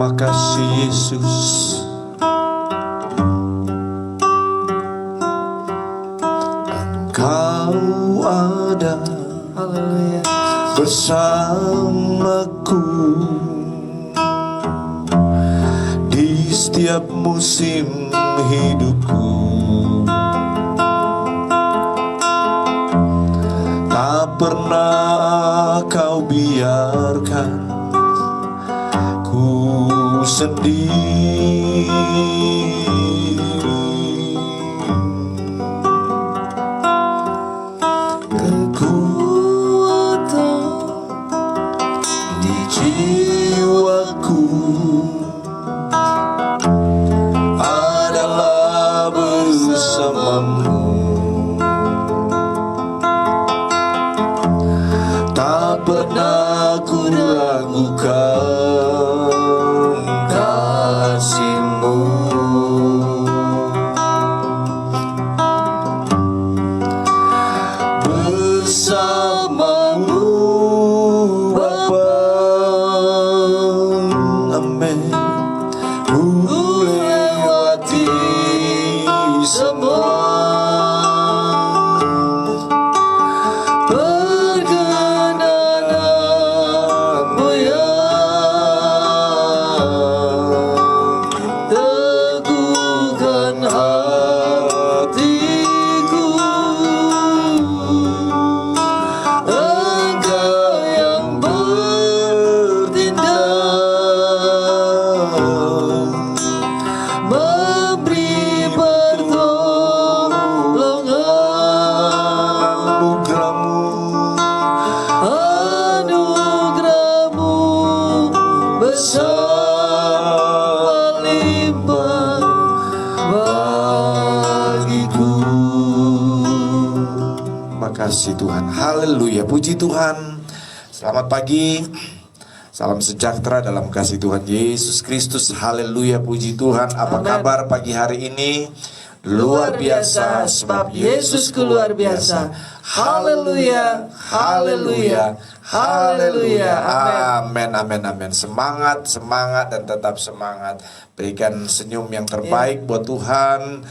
Terima kasih Yesus. Engkau ada, Haleluya, bersamaku di setiap musim hidupku. Tak pernah kau biarkan ku sendiri. Kekuatan di jiwaku adalah bersamamu. Tak pernah ku ragukan kasih-Mu. Bersamamu Bapa, amin. Ku lewati semua perkenananmu yang teguhkan hatiku. Engkau yang bertindak, memberi pertolongan. Anugerah-Mu besar limpah bagiku. Terima kasih Tuhan. Haleluya, puji Tuhan. Selamat pagi, salam sejahtera dalam kasih Tuhan Yesus Kristus. Haleluya, puji Tuhan. Apa Amen. kabar pagi hari ini? Luar biasa, sebab Yesusku luar biasa. Haleluya, haleluya, haleluya. Amin, amin, amin. Semangat, semangat, dan tetap semangat. Berikan senyum yang terbaik buat Tuhan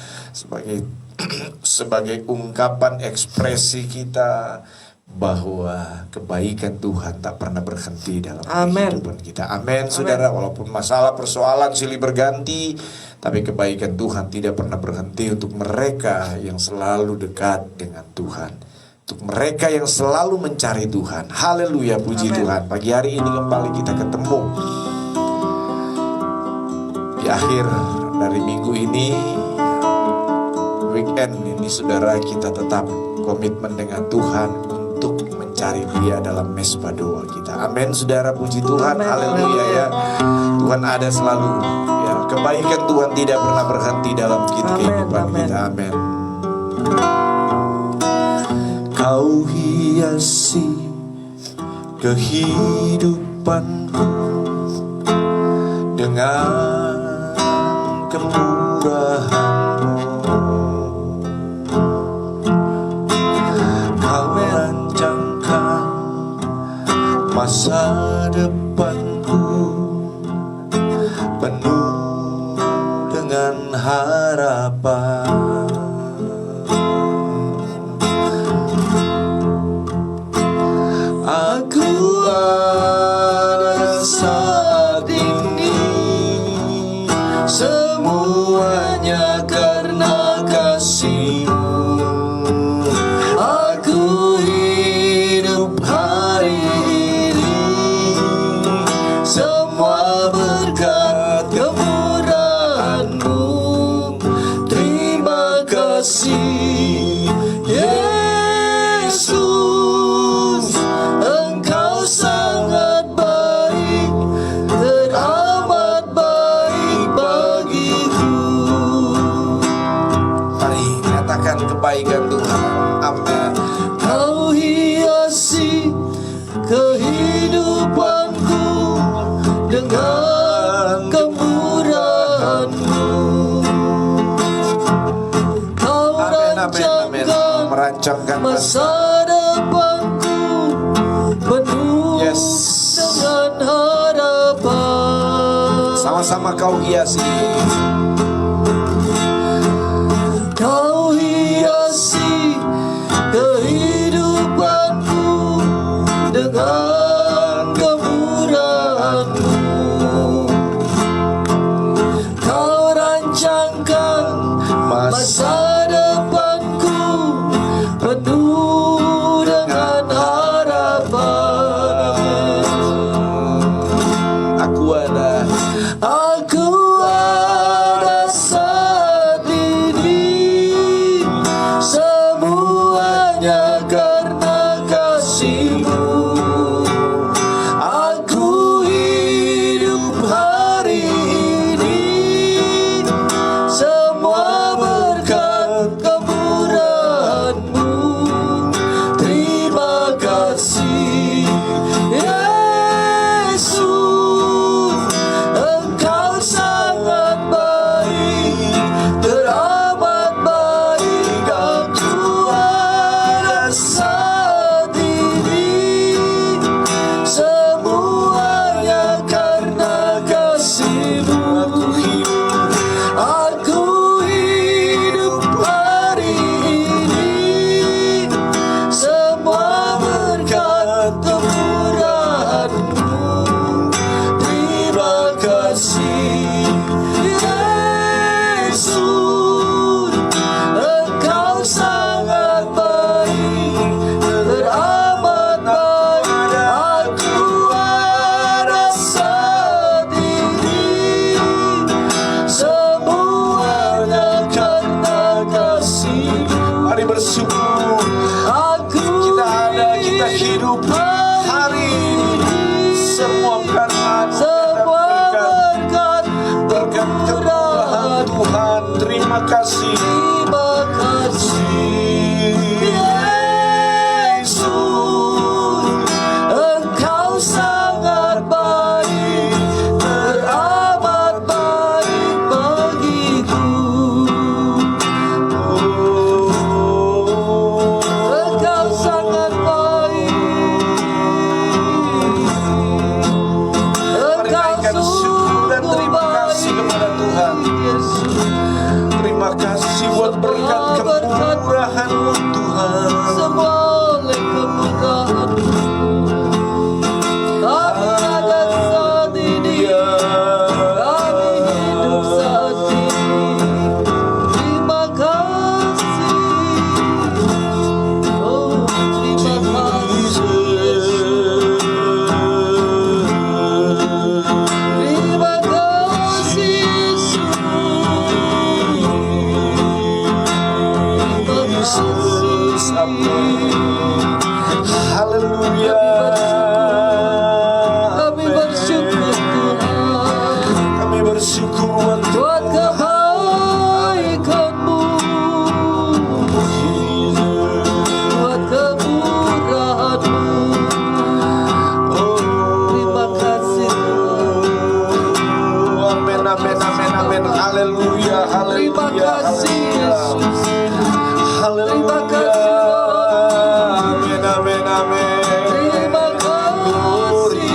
sebagai ungkapan ekspresi kita bahwa kebaikan Tuhan tak pernah berhenti dalam Amen. kehidupan kita. Amin, saudara. Walaupun masalah persoalan silih berganti, tapi kebaikan Tuhan tidak pernah berhenti untuk mereka yang selalu dekat dengan Tuhan, untuk mereka yang selalu mencari Tuhan. Haleluya, puji Amen. Tuhan. Pagi hari ini kembali kita ketemu di akhir dari minggu ini, weekend ini, saudara, kita tetap komitmen dengan Tuhan untuk mencari Dia dalam mesbah doa kita. Amin, saudara, puji Tuhan. Amen. Haleluya ya. Tuhan ada selalu ya. Kebaikan Tuhan tidak pernah berhenti dalam kehidupan Amen. kita. Amin. Kau hiasi kehidupanku dengan kemurahan-Mu. Kau rancangkan masa depanku penuh dengan harapan. Aku ada saat ini, semuanya karena kasih-Mu. Aku hidup hari ini, semua berkat kemurahan-Mu. Terima kasih Yesus, Engkau sangat baik, teramat baik bagiku. Mari nyatakan kebaikan Tuhan. Amin. Kau hiasi kehidupanku dengan kemurahan-Mu. Kau merancangkan masa depanku penuh dengan harapan. Sama-sama kau hiasi. Kau hiasi kehidupanku dengan kemurahan-Mu. Kau rancangkan masa depanku penuh dengan harapan. Aku ada saat ini, semuanya karena kasih-Mu. Aku hidup hari ini, semua berkat kemurahan-Mu. Terima kasih Yesus, Engkau sangat baik, teramat baik. Aku ada saat ini, semuanya karena kasih-Mu. Aku hidup hari ini, semua berkat kemurahan-Mu. Terima kasih Yesus, Engkau sangat baik, teramat baik. Aku ada saat ini, semuanya karena kasih-Mu. Mari bersyukur. Kita hidup hari ini, semua karena berkat kemurahan Tuhan. Terima kasih. Terima kasih Yesus, Engkau sangat baik, teramat baik bagiku. Engkau sangat baik, Naikkan syukur dan terima kasih kepada Tuhan. Terima kasih buat berkat kemurahan-Mu Tuhan. Semua oleh kemurahan-Mu. Kami ada saat ini, kami hidup saat ini. Terima kasih. Oh, terima kasih. Terima kasih Yesus. Yesus, amin. Haleluya. Kami bersyukur Tuhan, Kami bersyukur buat kebaikan-Mu, buat kemurahan-Mu. Terima kasih Tuhan. Amin, amin, amin, amin. Haleluya, Terima haleluya, kasih Yesus. haleluya. Terima kasih Lord. Amin, amin, amin. Terima kasih.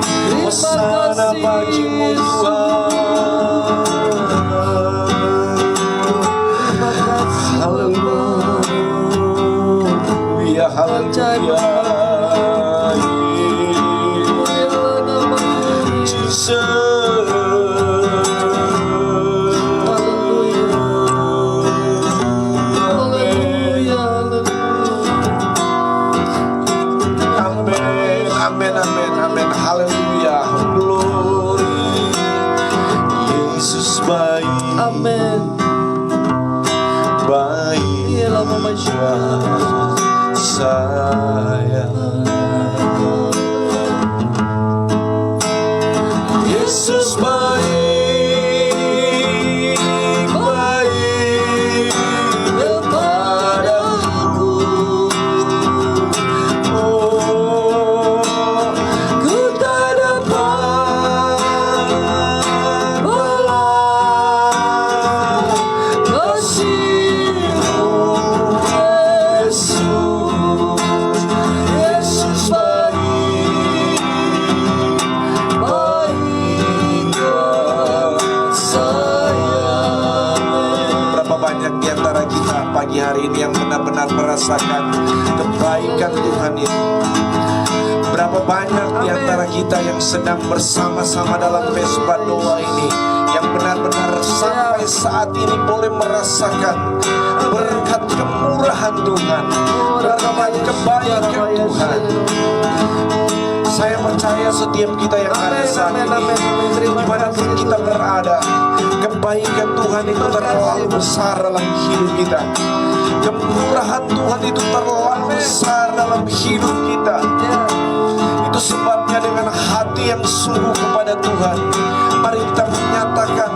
Terima Hosana kasih bagi-Mu Yesus. Tuhan. Terima kasih Bapa. Haleluya, haleluya. Mulialah nama-Mu. Jesus. Berapa banyak di antara kita yang sedang bersama-sama dalam Vespa doa ini, yang benar-benar sampai saat ini boleh merasakan berkat kemurahan Tuhan, berkat kebaikan Tuhan. Saya percaya setiap kita yang ada saat ini, dimanapun kita berada, kebaikan Tuhan itu terlalu besar dalam hidup kita. Kemurahan Tuhan itu terlalu besar dalam hidup kita. Itu sebabnya dengan hati yang sungguh kepada Tuhan, mari kita menyatakan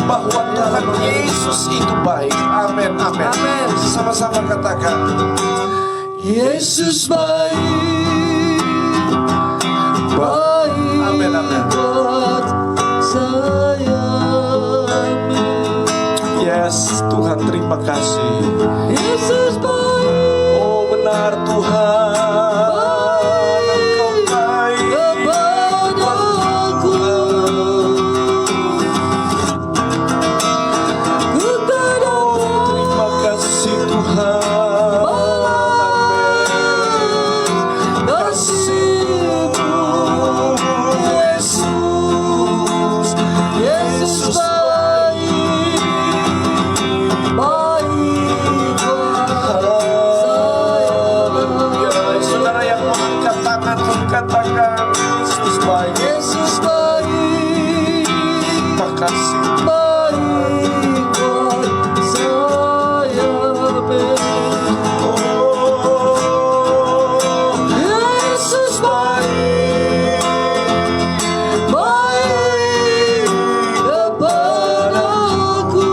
bahwa Tuhan Yesus itu baik. Amin, amin. Sama-sama katakan, Yesus baik, baik amin, amin. buat saya. Yes, Tuhan terima kasih. Yesus baik, Oh benar Tuhan, Engkau baik kepadaku. Ku tak Oh terima kasih Tuhan. Amin. Kasih-Mu Yesus, Yesus baik. Haleluya. Saudara yang mengangkat tangan, katakan Yesus baik. Yesus baik, Terima kasih. baik buat saya. Oh, Yesus baik, baik kepadaku.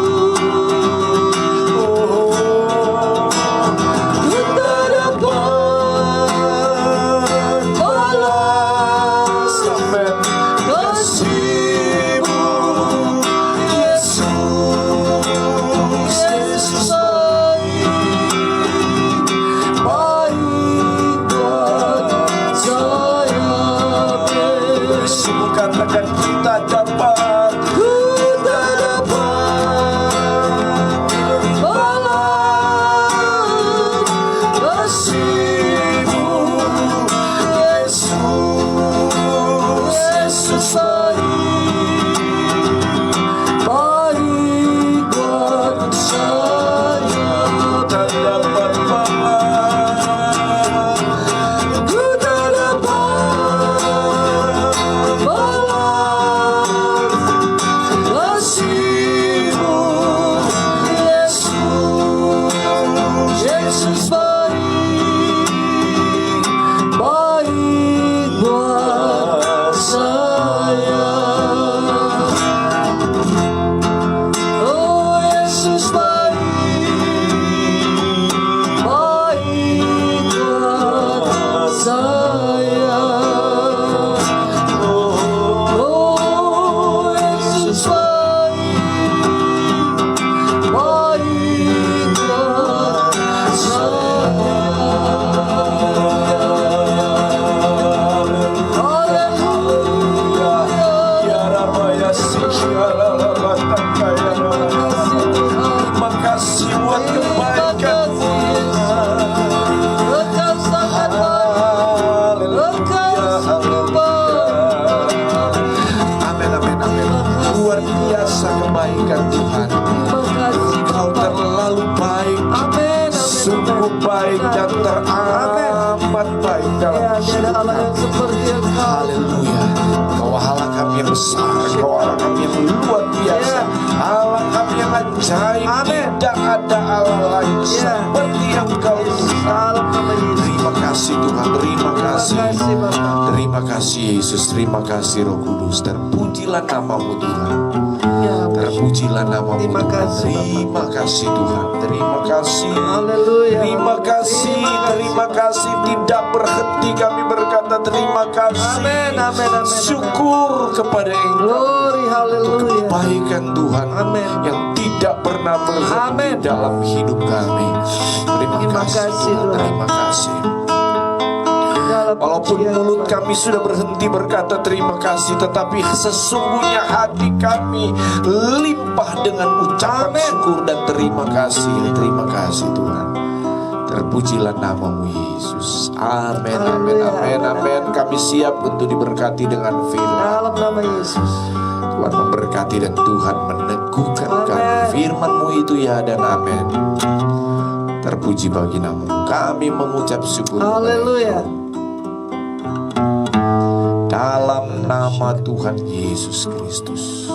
Ku tak dapat balas Amin. kasih-Mu, Yesus. Yesus baik, baik buat saya. Semua katakan kita dapat. Ku tak dapat balas kasih-Mu, Yesus. Yesus baik, baik buat saya. Tak dapat balas. Ku tak dapat balas kasih-Mu, Yesus. Yesus baik, baik buat saya. Oh Yesus baik, baik buat saya. Oh Yesus baik, baik buat saya. Haleluya. Ya Rabaya Sisyara Rabataka ya Kasih Tuhan. Terima kasih buat kebaikan Tuhan. Engkau sangat baik, Engkau sungguh baik. Amin, amin, amin. Luar biasa kebaikan Tuhan. Terima kasih Kau Bapa. terlalu baik, Amin, sungguh baik dan teramat baik dalam Ya, tiada hidup Allah yang kami. seperti Engkau. Haleluya. Kau Allah kami yang besar, Kau Allah kami yang luar biasa, Allah kami yang ajaib. Amin. Tidak ada Allah lain Ya. seperti yang Kau Tuhan. Dalam nama Yesus. Terima kasih Tuhan, terima kasih. Terima kasih Bapa. Terima kasih Yesus, terima kasih Roh Kudus. Terpujilah namamu Tuhan. Ya, Terpujilah namamu Terima Tuhan. kasih, Bapak. Terima kasih Tuhan. Terima kasih. Haleluya. Terima kasih. Terima kasih. Tidak berhenti kami berkata terima kasih. Amin, amin, amin. Syukur kepada Engkau. Glory, haleluya. Kebaikan Tuhan Amin. yang tidak pernah berhenti Amin. dalam hidup kami. Terima Terima kasih kasih, Tuhan. Tuhan. Terima kasih. Dalam Walaupun pujian mulut Bapa. kami sudah berhenti berkata terima kasih, tetapi sesungguhnya hati kami limpah dengan ucapan syukur dan terima kasih. Terima kasih Tuhan. Terpujilah namamu Yesus. Amin, amin, amin, amin. Kami siap untuk diberkati dengan firman. Dalam nama Yesus. Tuhan memberkati dan Tuhan meneguhkan kami. Firman-Mu itu ya dan amin. Terpuji bagi namamu. Kami mengucap syukur. Haleluya. Dalam nama Tuhan Yesus Kristus.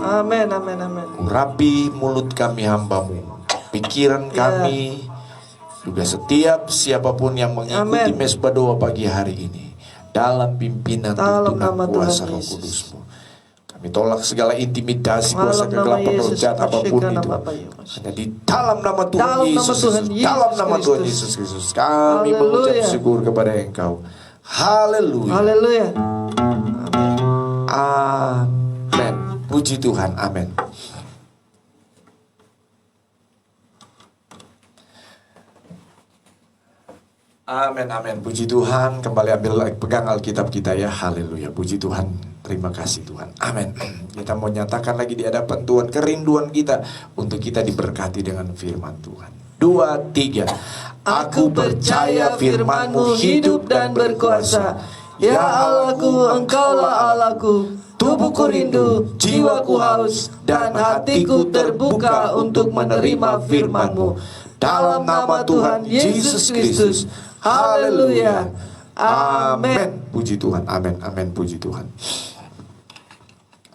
Amin, amin, amin. Urapi mulut kami hamba-Mu, pikiran kami, juga setiap siapapun yang mengikuti mesbah doa pagi hari ini, dalam pimpinan tuntunan kuasa Roh Kudus-Mu. Kami tolak segala intimidasi, kuasa kegelapan, roh jahat apapun itu. Hanya di dalam nama Tuhan Yesus Kristus, dalam nama Tuhan Yesus Kristus, kami mengucap syukur kepada Engkau. Haleluya. Haleluya. Amin. Puji Tuhan. Amin. Amin, amin. Puji Tuhan. Kembali pegang Alkitab kita ya. Haleluya. Puji Tuhan. Terima kasih Tuhan. Amin. Kita mau nyatakan lagi di hadapan Tuhan kerinduan kita untuk kita diberkati dengan firman Tuhan. 2, 3. Aku percaya firman-Mu hidup dan berkuasa. Ya Allahku, Engkaulah Allahku. Tubuhku rindu, jiwaku haus, dan hatiku terbuka untuk menerima firman-Mu. Dalam nama Tuhan Yesus Kristus. Haleluya. Amin. Puji Tuhan. Amin. Amin. Puji Tuhan.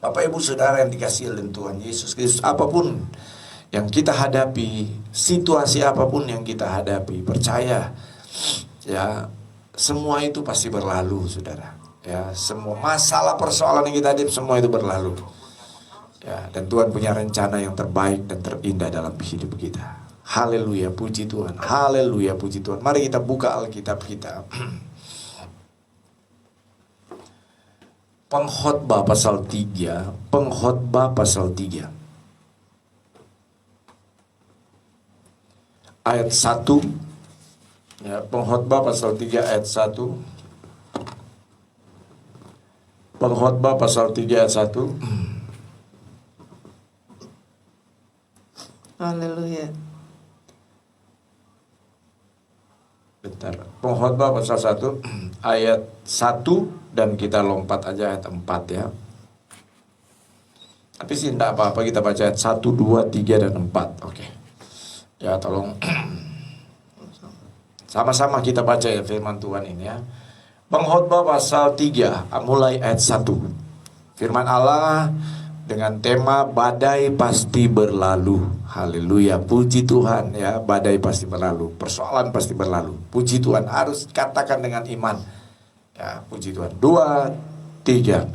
Bapak Ibu Saudara yang dikasihi oleh Tuhan Yesus Kristus, apapun yang kita hadapi, situasi apapun yang kita hadapi, percaya ya, semua itu pasti berlalu, Saudara. Ya, semua masalah persoalan yang kita hadapi semua itu berlalu. Ya, dan Tuhan punya rencana yang terbaik dan terindah dalam hidup kita. Haleluya, puji Tuhan. Haleluya, puji Tuhan. Mari kita buka Alkitab kita. Pengkhotbah pasal 3. Pengkhotbah pasal 3. Ayat 1. Ya, Pengkhotbah pasal 3 ayat 1. Pengkhotbah pasal 3 ayat 1. Haleluya. Bentar. Pengkhotbah pasal 1 ayat 1 dan kita lompat aja ayat 4 ya. Tapi sih enggak apa-apa, kita baca ayat 1, 2, 3 dan 4. Oke. Ya, tolong sama-sama kita baca ya firman Tuhan ini ya. Pengkhotbah pasal 3 mulai ayat 1. Firman Allah dengan tema badai pasti berlalu. Haleluya, puji Tuhan ya. Badai pasti berlalu, persoalan pasti berlalu. Puji Tuhan, harus katakan dengan iman. Ya, puji Tuhan. 2, 3.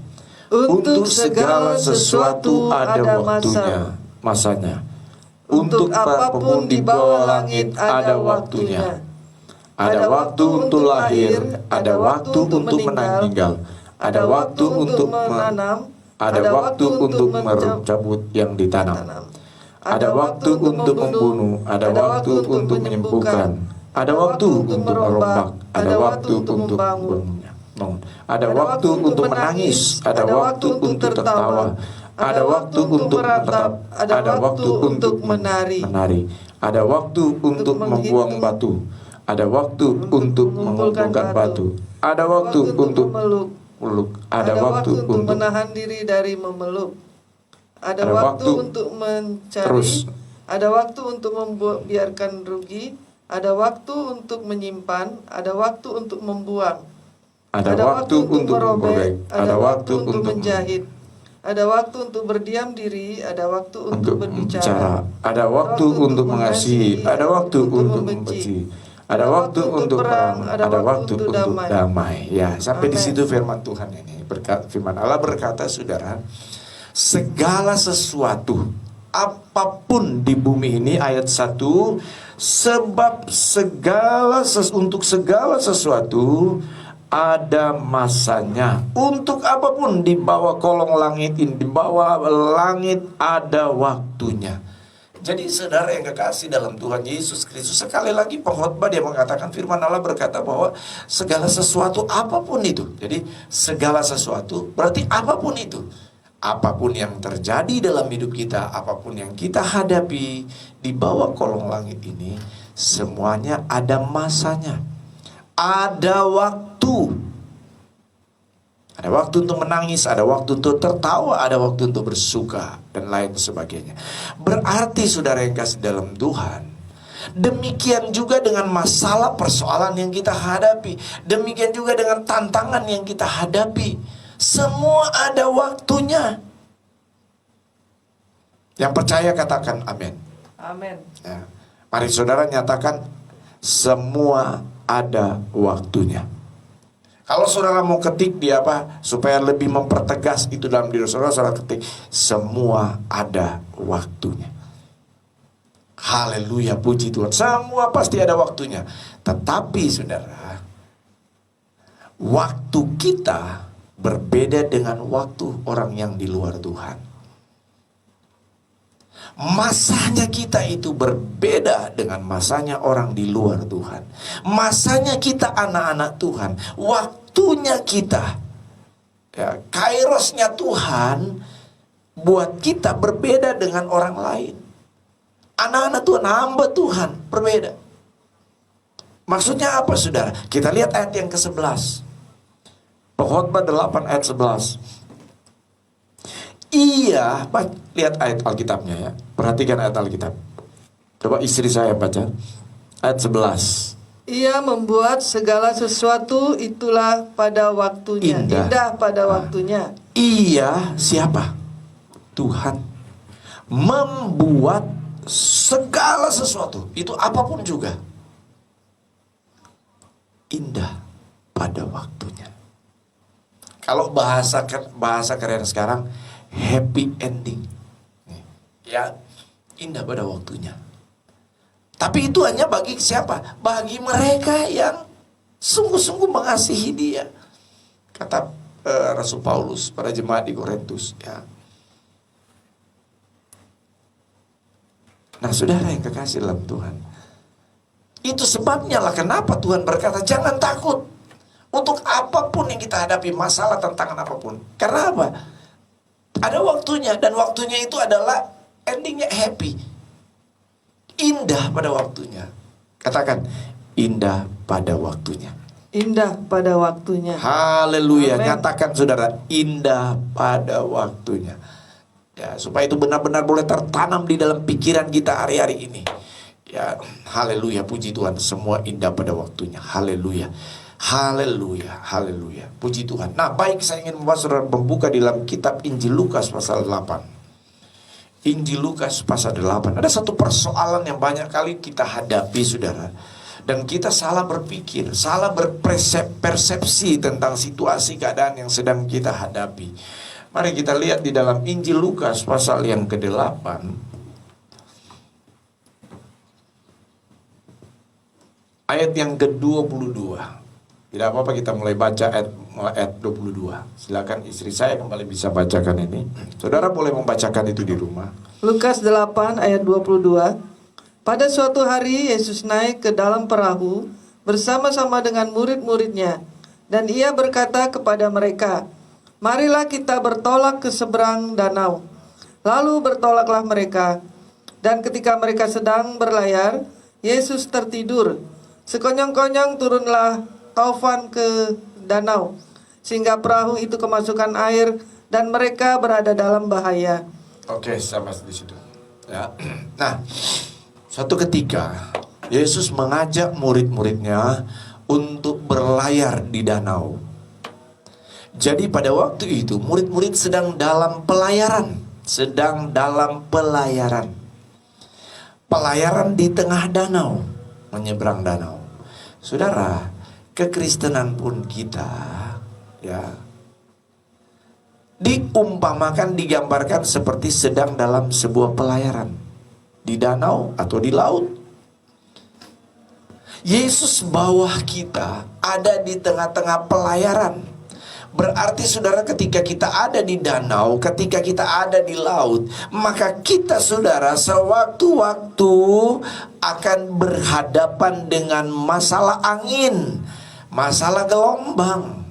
Untuk segala sesuatu ada waktunya, masanya. Untuk apapun di bawah langit ada waktunya. Ada waktu untuk lahir, ada waktu untuk meninggal, ada waktu untuk menanam, ada waktu untuk mencabut yang ditanam. Ada waktu untuk membunuh, ada waktu untuk menyembuhkan, ada waktu untuk merombak, ada waktu untuk bangun. Ada waktu untuk menangis, ada waktu untuk tertawa, ada waktu untuk menatap, ada waktu untuk menari, ada waktu untuk membuang batu, ada waktu untuk mengumpulkan batu, ada waktu untuk meluk, ada waktu untuk menahan diri dari memeluk, ada waktu untuk mencari, ada waktu untuk membiarkan rugi, ada waktu untuk menyimpan, ada waktu untuk membuang, ada waktu untuk merobek, ada waktu untuk menjahit, ada waktu untuk berdiam diri, ada waktu untuk berbicara, ada waktu untuk mengasihi, ada waktu untuk membenci, ada waktu untuk perang, ada waktu untuk damai. Ya, sampai di situ firman Tuhan ini. Firman Allah berkata, Saudara, segala sesuatu, apapun di bumi ini, ayat 1, sebab untuk segala sesuatu ada masanya. Untuk apapun di bawah kolong langit ini, di bawah langit ada waktunya. Jadi saudara yang kekasih dalam Tuhan Yesus Kristus, sekali lagi pengkhotbah dia mengatakan, firman Allah berkata bahwa segala sesuatu apapun itu. Jadi segala sesuatu berarti apapun itu. Apapun yang terjadi dalam hidup kita, apapun yang kita hadapi di bawah kolong langit ini, Semuanya ada masanya. Ada waktu. Ada waktu untuk menangis, ada waktu untuk tertawa, ada waktu untuk bersuka, dan lain sebagainya. Berarti saudara yang kasih dalam Tuhan, demikian juga dengan masalah persoalan yang kita hadapi. Demikian juga dengan tantangan yang kita hadapi. Semua ada waktunya. Yang percaya katakan amin. Amin. Ya. Mari saudara nyatakan, semua ada waktunya. Kalau saudara mau ketik di apa, supaya lebih mempertegas itu dalam diri saudara, saudara ketik, semua ada waktunya. Haleluya, puji Tuhan. Semua pasti ada waktunya. Tetapi saudara, waktu kita berbeda dengan waktu orang yang di luar Tuhan. Masanya kita itu berbeda dengan masanya orang di luar Tuhan. Masanya kita anak-anak Tuhan, waktunya kita, ya, kairosnya Tuhan buat kita berbeda dengan orang lain. Anak-anak Tuhan, hamba Tuhan berbeda. Maksudnya apa saudara? Kita lihat ayat yang ke-11. Pengkhotbah 8 ayat 11. Iya, lihat ayat Alkitabnya ya. Perhatikan ayat Alkitab. Coba istri saya baca. Ayat 11. Ia membuat segala sesuatu itulah pada waktunya. Indah pada waktunya. Ia siapa? Tuhan. Membuat segala sesuatu. Itu apapun juga. Indah pada waktunya. Kalau bahasa keren sekarang, happy ending. Ya, indah pada waktunya. Tapi itu hanya bagi siapa? Bagi mereka yang sungguh-sungguh mengasihi dia. Kata Rasul Paulus pada jemaat di Korintus, ya. Nah, saudara yang kekasih dalam Tuhan, itu sebabnya lah kenapa Tuhan berkata jangan takut untuk apapun yang kita hadapi, masalah, tantangan apapun. Karena apa? Ada waktunya, dan waktunya itu adalah endingnya happy. Indah pada waktunya. Katakan, indah pada waktunya. Indah pada waktunya. Haleluya. Amen. Nyatakan saudara, indah pada waktunya. Ya, supaya itu benar-benar boleh tertanam di dalam pikiran kita hari-hari ini. Ya, haleluya, puji Tuhan, semua indah pada waktunya. Haleluya. Haleluya, haleluya, puji Tuhan. Nah, baik, saya ingin membawa saudara membuka di dalam kitab Injil Lukas pasal 8. Injil Lukas pasal 8. Ada satu persoalan yang banyak kali kita hadapi saudara, dan kita salah berpikir, salah berpersepsi tentang situasi keadaan yang sedang kita hadapi. Mari kita lihat di dalam Injil Lukas pasal yang ke-8. Ayat yang ke-22. Tidak apa-apa, kita mulai baca ayat 22. Silakan istri saya kembali bisa bacakan ini. Saudara boleh membacakan itu di rumah. Lukas 8 ayat 22. Pada suatu hari Yesus naik ke dalam perahu bersama-sama dengan murid-muridnya, dan ia berkata kepada mereka, "Marilah kita bertolak ke seberang danau." Lalu bertolaklah mereka, dan ketika mereka sedang berlayar, Yesus tertidur. Sekonyong-konyong turunlah taufan ke danau, sehingga perahu itu kemasukan air dan mereka berada dalam bahaya. Oke, sampai di situ. Ya. Nah, suatu ketika Yesus mengajak murid-muridnya untuk berlayar di danau. Jadi pada waktu itu murid-murid sedang dalam pelayaran, pelayaran di tengah danau, menyeberang danau. Saudara, kekristenan pun kita, ya, diumpamakan, digambarkan seperti sedang dalam sebuah pelayaran di danau atau di laut. Yesus bawa kita ada di tengah-tengah pelayaran. Berarti saudara, ketika kita ada di danau, ketika kita ada di laut, maka kita saudara sewaktu-waktu akan berhadapan dengan masalah angin, masalah gelombang.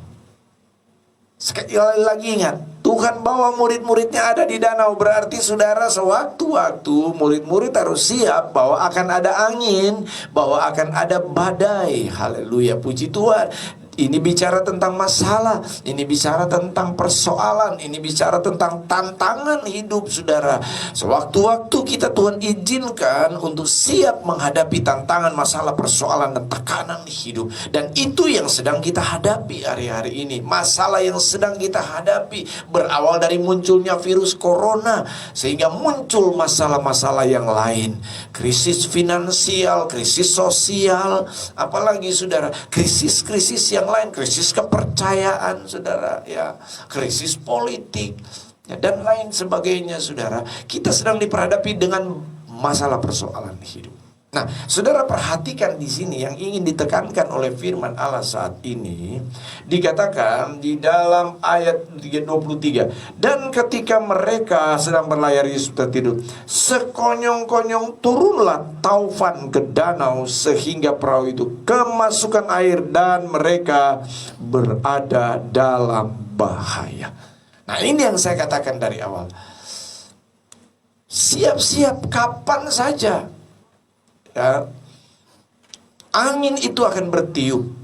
Sekali lagi ingat, Tuhan bawa murid-muridnya ada di danau. Berarti saudara, sewaktu-waktu murid-murid harus siap bahwa akan ada angin, bahwa akan ada badai. Haleluya, puji Tuhan. Ini bicara tentang masalah, ini bicara tentang persoalan, ini bicara tentang tantangan hidup saudara. Sewaktu-waktu kita Tuhan izinkan untuk siap menghadapi tantangan, masalah, persoalan, dan tekanan hidup. Dan itu yang sedang kita hadapi hari-hari ini. Masalah yang sedang kita hadapi berawal dari munculnya virus corona, sehingga muncul masalah-masalah yang lain. Krisis finansial, krisis sosial, apalagi saudara, krisis-krisis yang lain, krisis kepercayaan saudara, ya, krisis politik, ya, dan lain sebagainya saudara. Kita sedang diperhadapi dengan masalah persoalan hidup. Nah, saudara perhatikan di sini yang ingin ditekankan oleh firman Allah saat ini. Dikatakan di dalam ayat 23, dan ketika mereka sedang berlayar Yesus tertidur, sekonyong-konyong turunlah taufan ke danau sehingga perahu itu kemasukan air dan mereka berada dalam bahaya. Nah, ini yang saya katakan dari awal. Siap-siap kapan saja, ya, angin itu akan bertiup.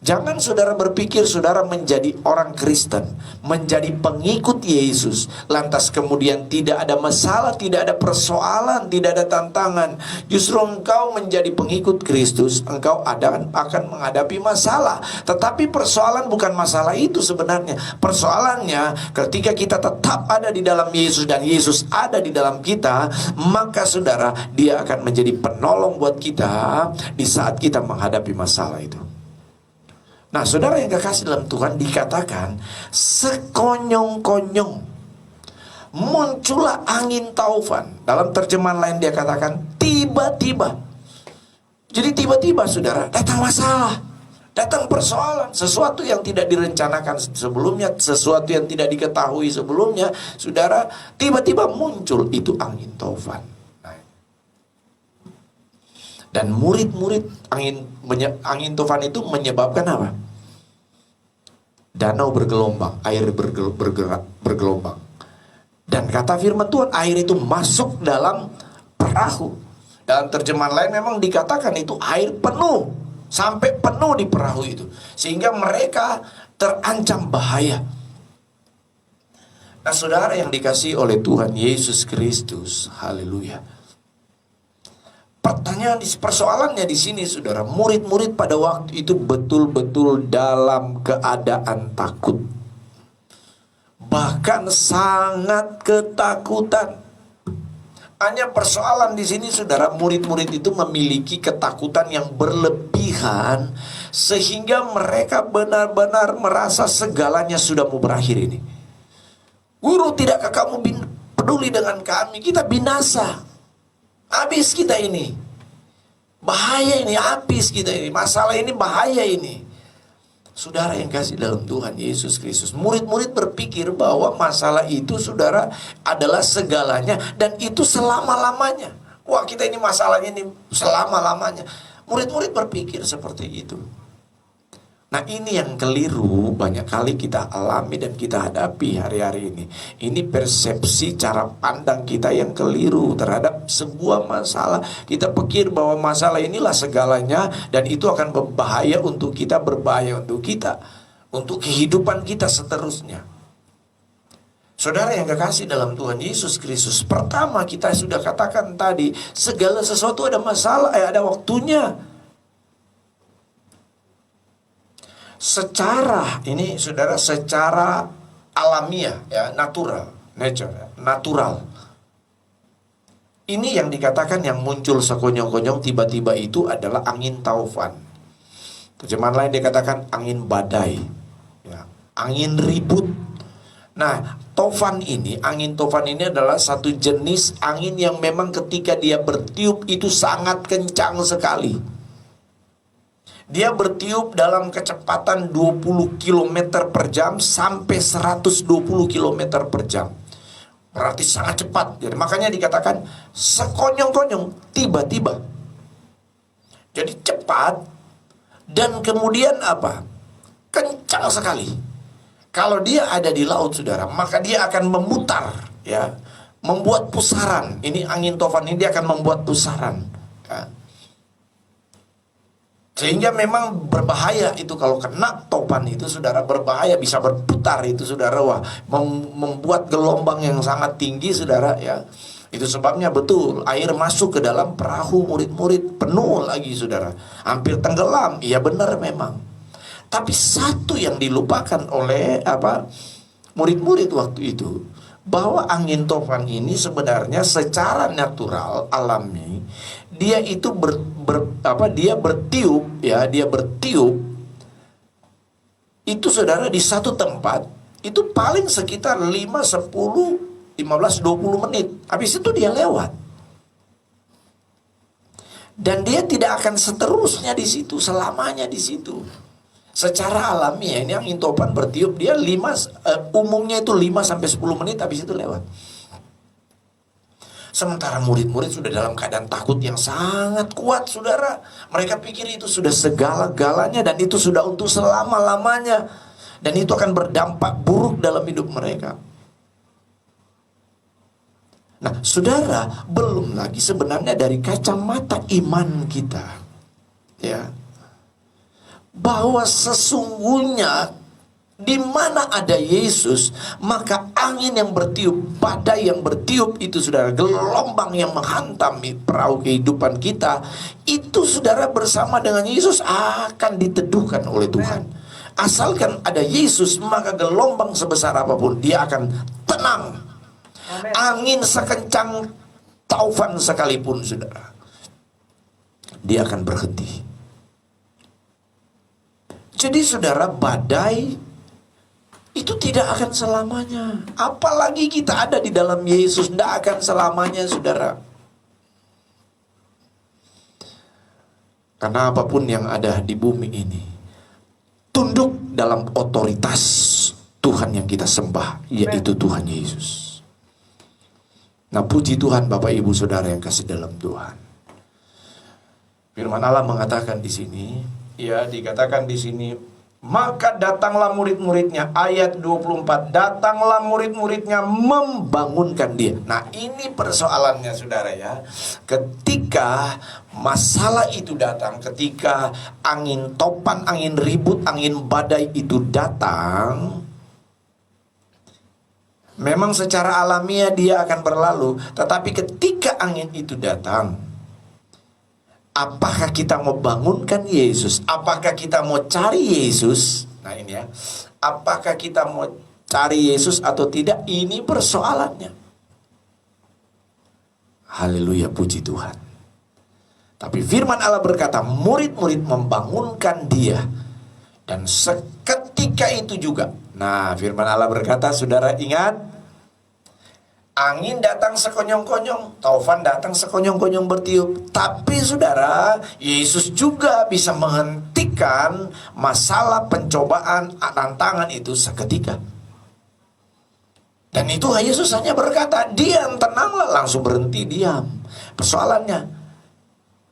Jangan saudara berpikir saudara menjadi orang Kristen, menjadi pengikut Yesus, lantas kemudian tidak ada masalah, tidak ada persoalan, tidak ada tantangan. Justru engkau menjadi pengikut Kristus, engkau akan menghadapi masalah. Tetapi persoalan bukan masalah itu sebenarnya. Persoalannya ketika kita tetap ada di dalam Yesus dan Yesus ada di dalam kita, maka saudara, Dia akan menjadi penolong buat kita di saat kita menghadapi masalah itu. Nah, saudara yang kekasih dalam Tuhan, dikatakan sekonyong-konyong muncullah angin taufan. Dalam terjemahan lain dia katakan tiba-tiba. Jadi tiba-tiba saudara, datang masalah, datang persoalan, sesuatu yang tidak direncanakan sebelumnya, sesuatu yang tidak diketahui sebelumnya, saudara, tiba-tiba muncul itu angin taufan. Dan murid-murid angin taufan itu menyebabkan apa? Danau bergelombang, air bergelombang. Dan kata firman Tuhan, air itu masuk dalam perahu. Dalam terjemahan lain memang dikatakan itu air penuh, sampai penuh di perahu itu, sehingga mereka terancam bahaya. Nah, saudara yang dikasihi oleh Tuhan Yesus Kristus, haleluya. Pertanyaan, persoalannya di sini saudara, murid-murid pada waktu itu betul-betul dalam keadaan takut. Bahkan sangat ketakutan. Hanya persoalan di sini saudara, murid-murid itu memiliki ketakutan yang berlebihan sehingga mereka benar-benar merasa segalanya sudah mau berakhir ini. Guru, tidakkah kamu peduli dengan kami? Kita binasa. Habis kita ini. Bahaya ini, habis kita ini. Masalah ini bahaya ini. Saudara yang kasih dalam Tuhan Yesus Kristus, murid-murid berpikir bahwa masalah itu saudara adalah segalanya dan itu selama-lamanya. Wah, kita ini masalahnya ini selama-lamanya. Murid-murid berpikir seperti itu. Nah, ini yang keliru banyak kali kita alami dan kita hadapi hari-hari ini. Ini persepsi cara pandang kita yang keliru terhadap sebuah masalah. Kita pikir bahwa masalah inilah segalanya dan itu akan berbahaya untuk kita, berbahaya untuk kita, untuk kehidupan kita seterusnya. Saudara yang kekasih dalam Tuhan Yesus Kristus, pertama kita sudah katakan tadi, segala sesuatu ada masalah, ada waktunya. Secara ini saudara, secara alamiah ya, natural, natural. Ini yang dikatakan yang muncul sekonyong-konyong tiba-tiba itu adalah angin taufan. Terjemahan lain dikatakan angin badai, ya, angin ribut. Nah, angin taufan ini adalah satu jenis angin yang memang ketika dia bertiup itu sangat kencang sekali. Dia bertiup dalam kecepatan 20 km per jam sampai 120 km per jam. Berarti sangat cepat. Jadi makanya dikatakan sekonyong-konyong tiba-tiba. Jadi cepat dan kemudian apa? Kencang sekali. Kalau dia ada di laut, saudara, maka dia akan memutar, ya, membuat pusaran. Ini angin tofan ini dia akan membuat pusaran, ya. Sehingga memang berbahaya itu kalau kena topan itu, saudara, berbahaya, bisa berputar itu, saudara. Wah, membuat gelombang yang sangat tinggi, saudara, ya. Itu sebabnya betul air masuk ke dalam perahu murid-murid penuh lagi, saudara. Hampir tenggelam. Iya benar memang. Tapi satu yang dilupakan oleh murid-murid waktu itu, bahwa angin tofan ini sebenarnya secara natural, alami, dia itu dia bertiup, ya, dia bertiup itu, saudara, di satu tempat itu paling sekitar 5, 10, 15, 20 menit. Habis itu dia lewat. Dan dia tidak akan seterusnya di situ, selamanya di situ. Secara alami, ya, ini angin topan bertiup, dia umumnya itu 5 sampai 10 menit, habis itu lewat. Sementara murid-murid sudah dalam keadaan takut yang sangat kuat, saudara. Mereka pikir itu sudah segala-galanya dan itu sudah untuk selama-lamanya. Dan itu akan berdampak buruk dalam hidup mereka. Nah, saudara, belum lagi sebenarnya dari kacamata iman kita, ya, bahwa sesungguhnya di mana ada Yesus, maka angin yang bertiup, badai yang bertiup itu, saudara, gelombang yang menghantam perahu kehidupan kita, itu, saudara, bersama dengan Yesus akan diteduhkan oleh Tuhan. Asalkan ada Yesus, maka gelombang sebesar apapun dia akan tenang. Amen. Angin sekencang taufan sekalipun, saudara, dia akan berhenti. Jadi, saudara, badai itu tidak akan selamanya. Apalagi kita ada di dalam Yesus, tidak akan selamanya, saudara. Karena apapun yang ada di bumi ini tunduk dalam otoritas Tuhan yang kita sembah, yaitu Tuhan Yesus. Nah, puji Tuhan, Bapak Ibu Saudara yang kasih dalam Tuhan. Firman Allah mengatakan di sini, ya, dikatakan di sini, maka datanglah murid-muridnya, ayat 24, datanglah murid-muridnya membangunkan dia. Nah, ini persoalannya, saudara, ya. Ketika masalah itu datang, ketika angin topan, angin ribut, angin badai itu datang, memang secara alamiah dia akan berlalu. Tetapi ketika angin itu datang, apakah kita mau bangunkan Yesus? Apakah kita mau cari Yesus? Nah, ini, ya, apakah kita mau cari Yesus atau tidak? Ini persoalannya. Haleluya, puji Tuhan. Tapi firman Allah berkata, murid-murid membangunkan dia. Dan seketika itu juga, nah, firman Allah berkata, saudara ingat, angin datang sekonyong-konyong, taufan datang sekonyong-konyong bertiup. Tapi, saudara, Yesus juga bisa menghentikan masalah, pencobaan, tantangan itu seketika. Dan itu Yesus hanya berkata, diam, tenanglah, langsung berhenti, diam. Persoalannya,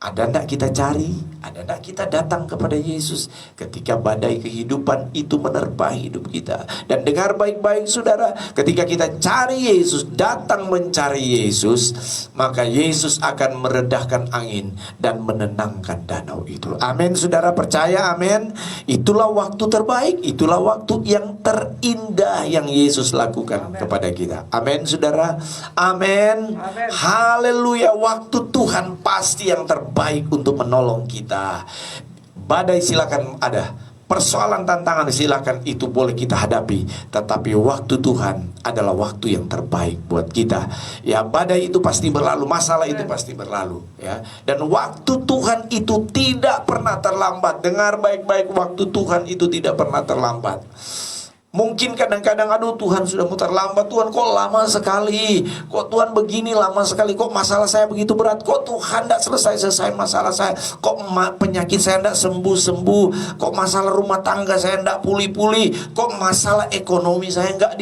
ada enggak kita cari? Ada enggak kita datang kepada Yesus ketika badai kehidupan itu menerpa hidup kita? Dan dengar baik-baik, saudara, ketika kita cari Yesus, datang mencari Yesus, maka Yesus akan meredahkan angin dan menenangkan danau itu. Amin, saudara, percaya? Amin. Itulah waktu terbaik, itulah waktu yang terindah yang Yesus lakukan, amen, kepada kita. Amin, saudara. Amin. Haleluya. Waktu Tuhan pasti yang terbaik untuk menolong kita. Badai silakan ada, persoalan, tantangan silakan itu boleh kita hadapi, tetapi waktu Tuhan adalah waktu yang terbaik buat kita. Ya, badai itu pasti berlalu, masalah itu pasti berlalu, ya. Dan waktu Tuhan itu tidak pernah terlambat. Dengar baik-baik, waktu Tuhan itu tidak pernah terlambat. Mungkin kadang-kadang, aduh, Tuhan sudah muter lambat, Tuhan kok lama sekali, kok Tuhan begini lama sekali, kok masalah saya begitu berat, kok Tuhan tidak selesai-selesai masalah saya, kok penyakit saya tidak sembuh-sembuh, kok masalah rumah tangga saya tidak pulih-pulih, kok masalah ekonomi saya tidak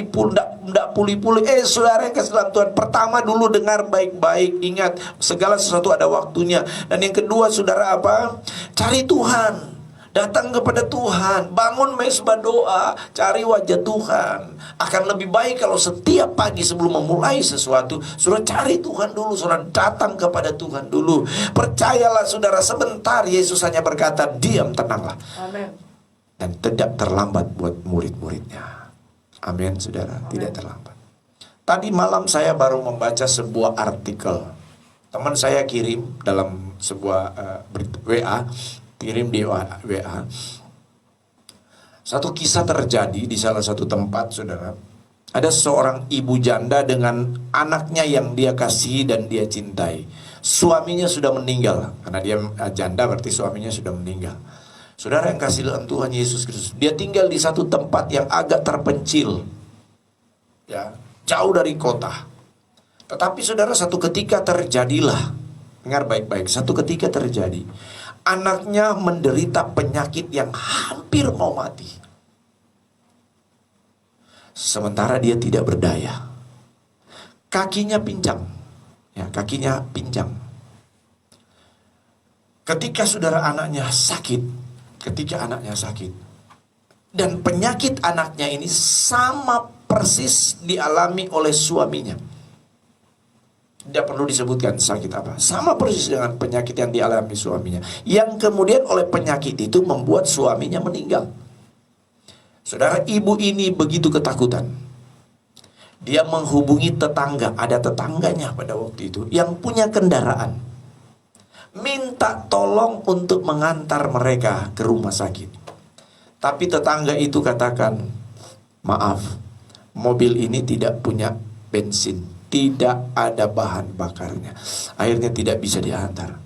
pulih-pulih. Saudara yang kasih dalam Tuhan, pertama dulu dengar baik-baik, ingat segala sesuatu ada waktunya. Dan yang kedua, saudara, apa? Cari Tuhan. Datang kepada Tuhan, bangun mesbah doa, cari wajah Tuhan. Akan lebih baik kalau setiap pagi sebelum memulai sesuatu, saudara cari Tuhan dulu, saudara datang kepada Tuhan dulu. Percayalah saudara, sebentar Yesus hanya berkata, diam, tenanglah. Amin. Dan tidak terlambat buat murid-muridnya. Amin saudara, tidak terlambat. Tadi malam saya baru membaca sebuah artikel. Teman saya kirim dalam sebuah WA, kirim di WA. Satu kisah terjadi di salah satu tempat, saudara. Ada seorang ibu janda dengan anaknya yang dia kasihi dan dia cintai. Suaminya sudah meninggal, karena dia janda berarti suaminya sudah meninggal. Saudara yang kasih dalam Tuhan Yesus Kristus, dia tinggal di satu tempat yang agak terpencil, ya, jauh dari kota. Tetapi saudara, satu ketika terjadilah, dengar baik-baik, satu ketika terjadi, anaknya menderita penyakit yang hampir mau mati. Sementara dia tidak berdaya. Kakinya pincang. Ya, kakinya pincang. Ketika saudara anaknya sakit, dan penyakit anaknya ini sama persis dialami oleh suaminya. Tidak perlu disebutkan sakit apa. Sama persis dengan penyakit yang dialami suaminya. Yang kemudian oleh penyakit itu membuat suaminya meninggal. Saudara, ibu ini begitu ketakutan. Dia menghubungi tetangga. Ada tetangganya pada waktu itu yang punya kendaraan. Minta tolong untuk mengantar mereka ke rumah sakit. Tapi tetangga itu katakan, maaf, mobil ini tidak punya bensin. Tidak ada bahan bakarnya. Akhirnya tidak bisa diantar.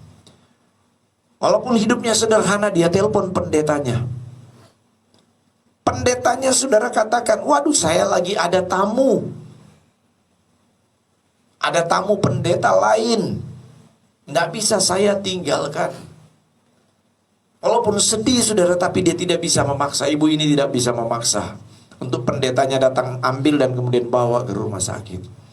Walaupun hidupnya sederhana, dia telepon pendetanya. Pendetanya saudara katakan, waduh saya lagi ada tamu. Ada tamu pendeta lain. Tidak bisa saya tinggalkan. Walaupun sedih saudara, tapi dia tidak bisa memaksa. Ibu ini tidak bisa memaksa untuk pendetanya datang ambil dan kemudian bawa ke rumah sakit.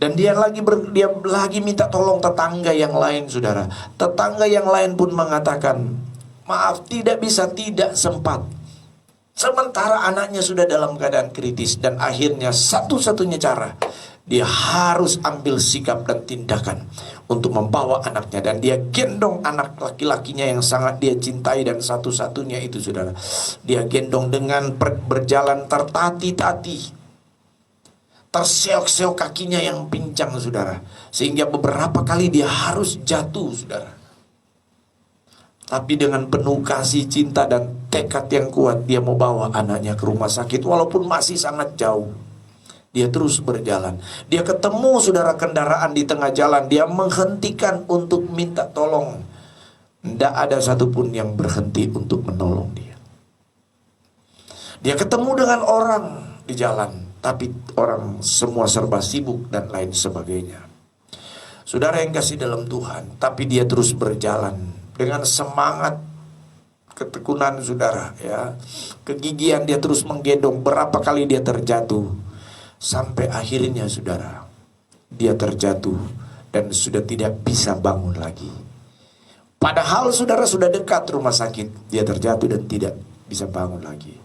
Dan dia lagi minta tolong tetangga yang lain, saudara. Tetangga yang lain pun mengatakan, maaf, tidak bisa, tidak sempat. Sementara anaknya sudah dalam keadaan kritis. Dan akhirnya satu-satunya cara, dia harus ambil sikap dan tindakan untuk membawa anaknya. Dan dia gendong anak laki-lakinya yang sangat dia cintai. Dan satu-satunya itu, saudara, dia gendong dengan berjalan tertati-tati. Terseok-seok kakinya yang pincang, saudara. Sehingga beberapa kali dia harus jatuh, saudara. Tapi dengan penuh kasih, cinta, dan tekad yang kuat, dia mau bawa anaknya ke rumah sakit. Walaupun masih sangat jauh, dia terus berjalan. Dia ketemu, saudara, kendaraan di tengah jalan. Dia menghentikan untuk minta tolong. Tidak ada satupun yang berhenti untuk menolong dia. Dia ketemu dengan orang di jalan, tapi orang semua serba sibuk dan lain sebagainya. Saudara yang kasih dalam Tuhan, tapi dia terus berjalan dengan semangat, ketekunan, saudara, ya, kegigihan. Dia terus menggendong. Berapa kali dia terjatuh, sampai akhirnya, saudara, dia terjatuh dan sudah tidak bisa bangun lagi. Padahal saudara sudah dekat rumah sakit, dia terjatuh dan tidak bisa bangun lagi.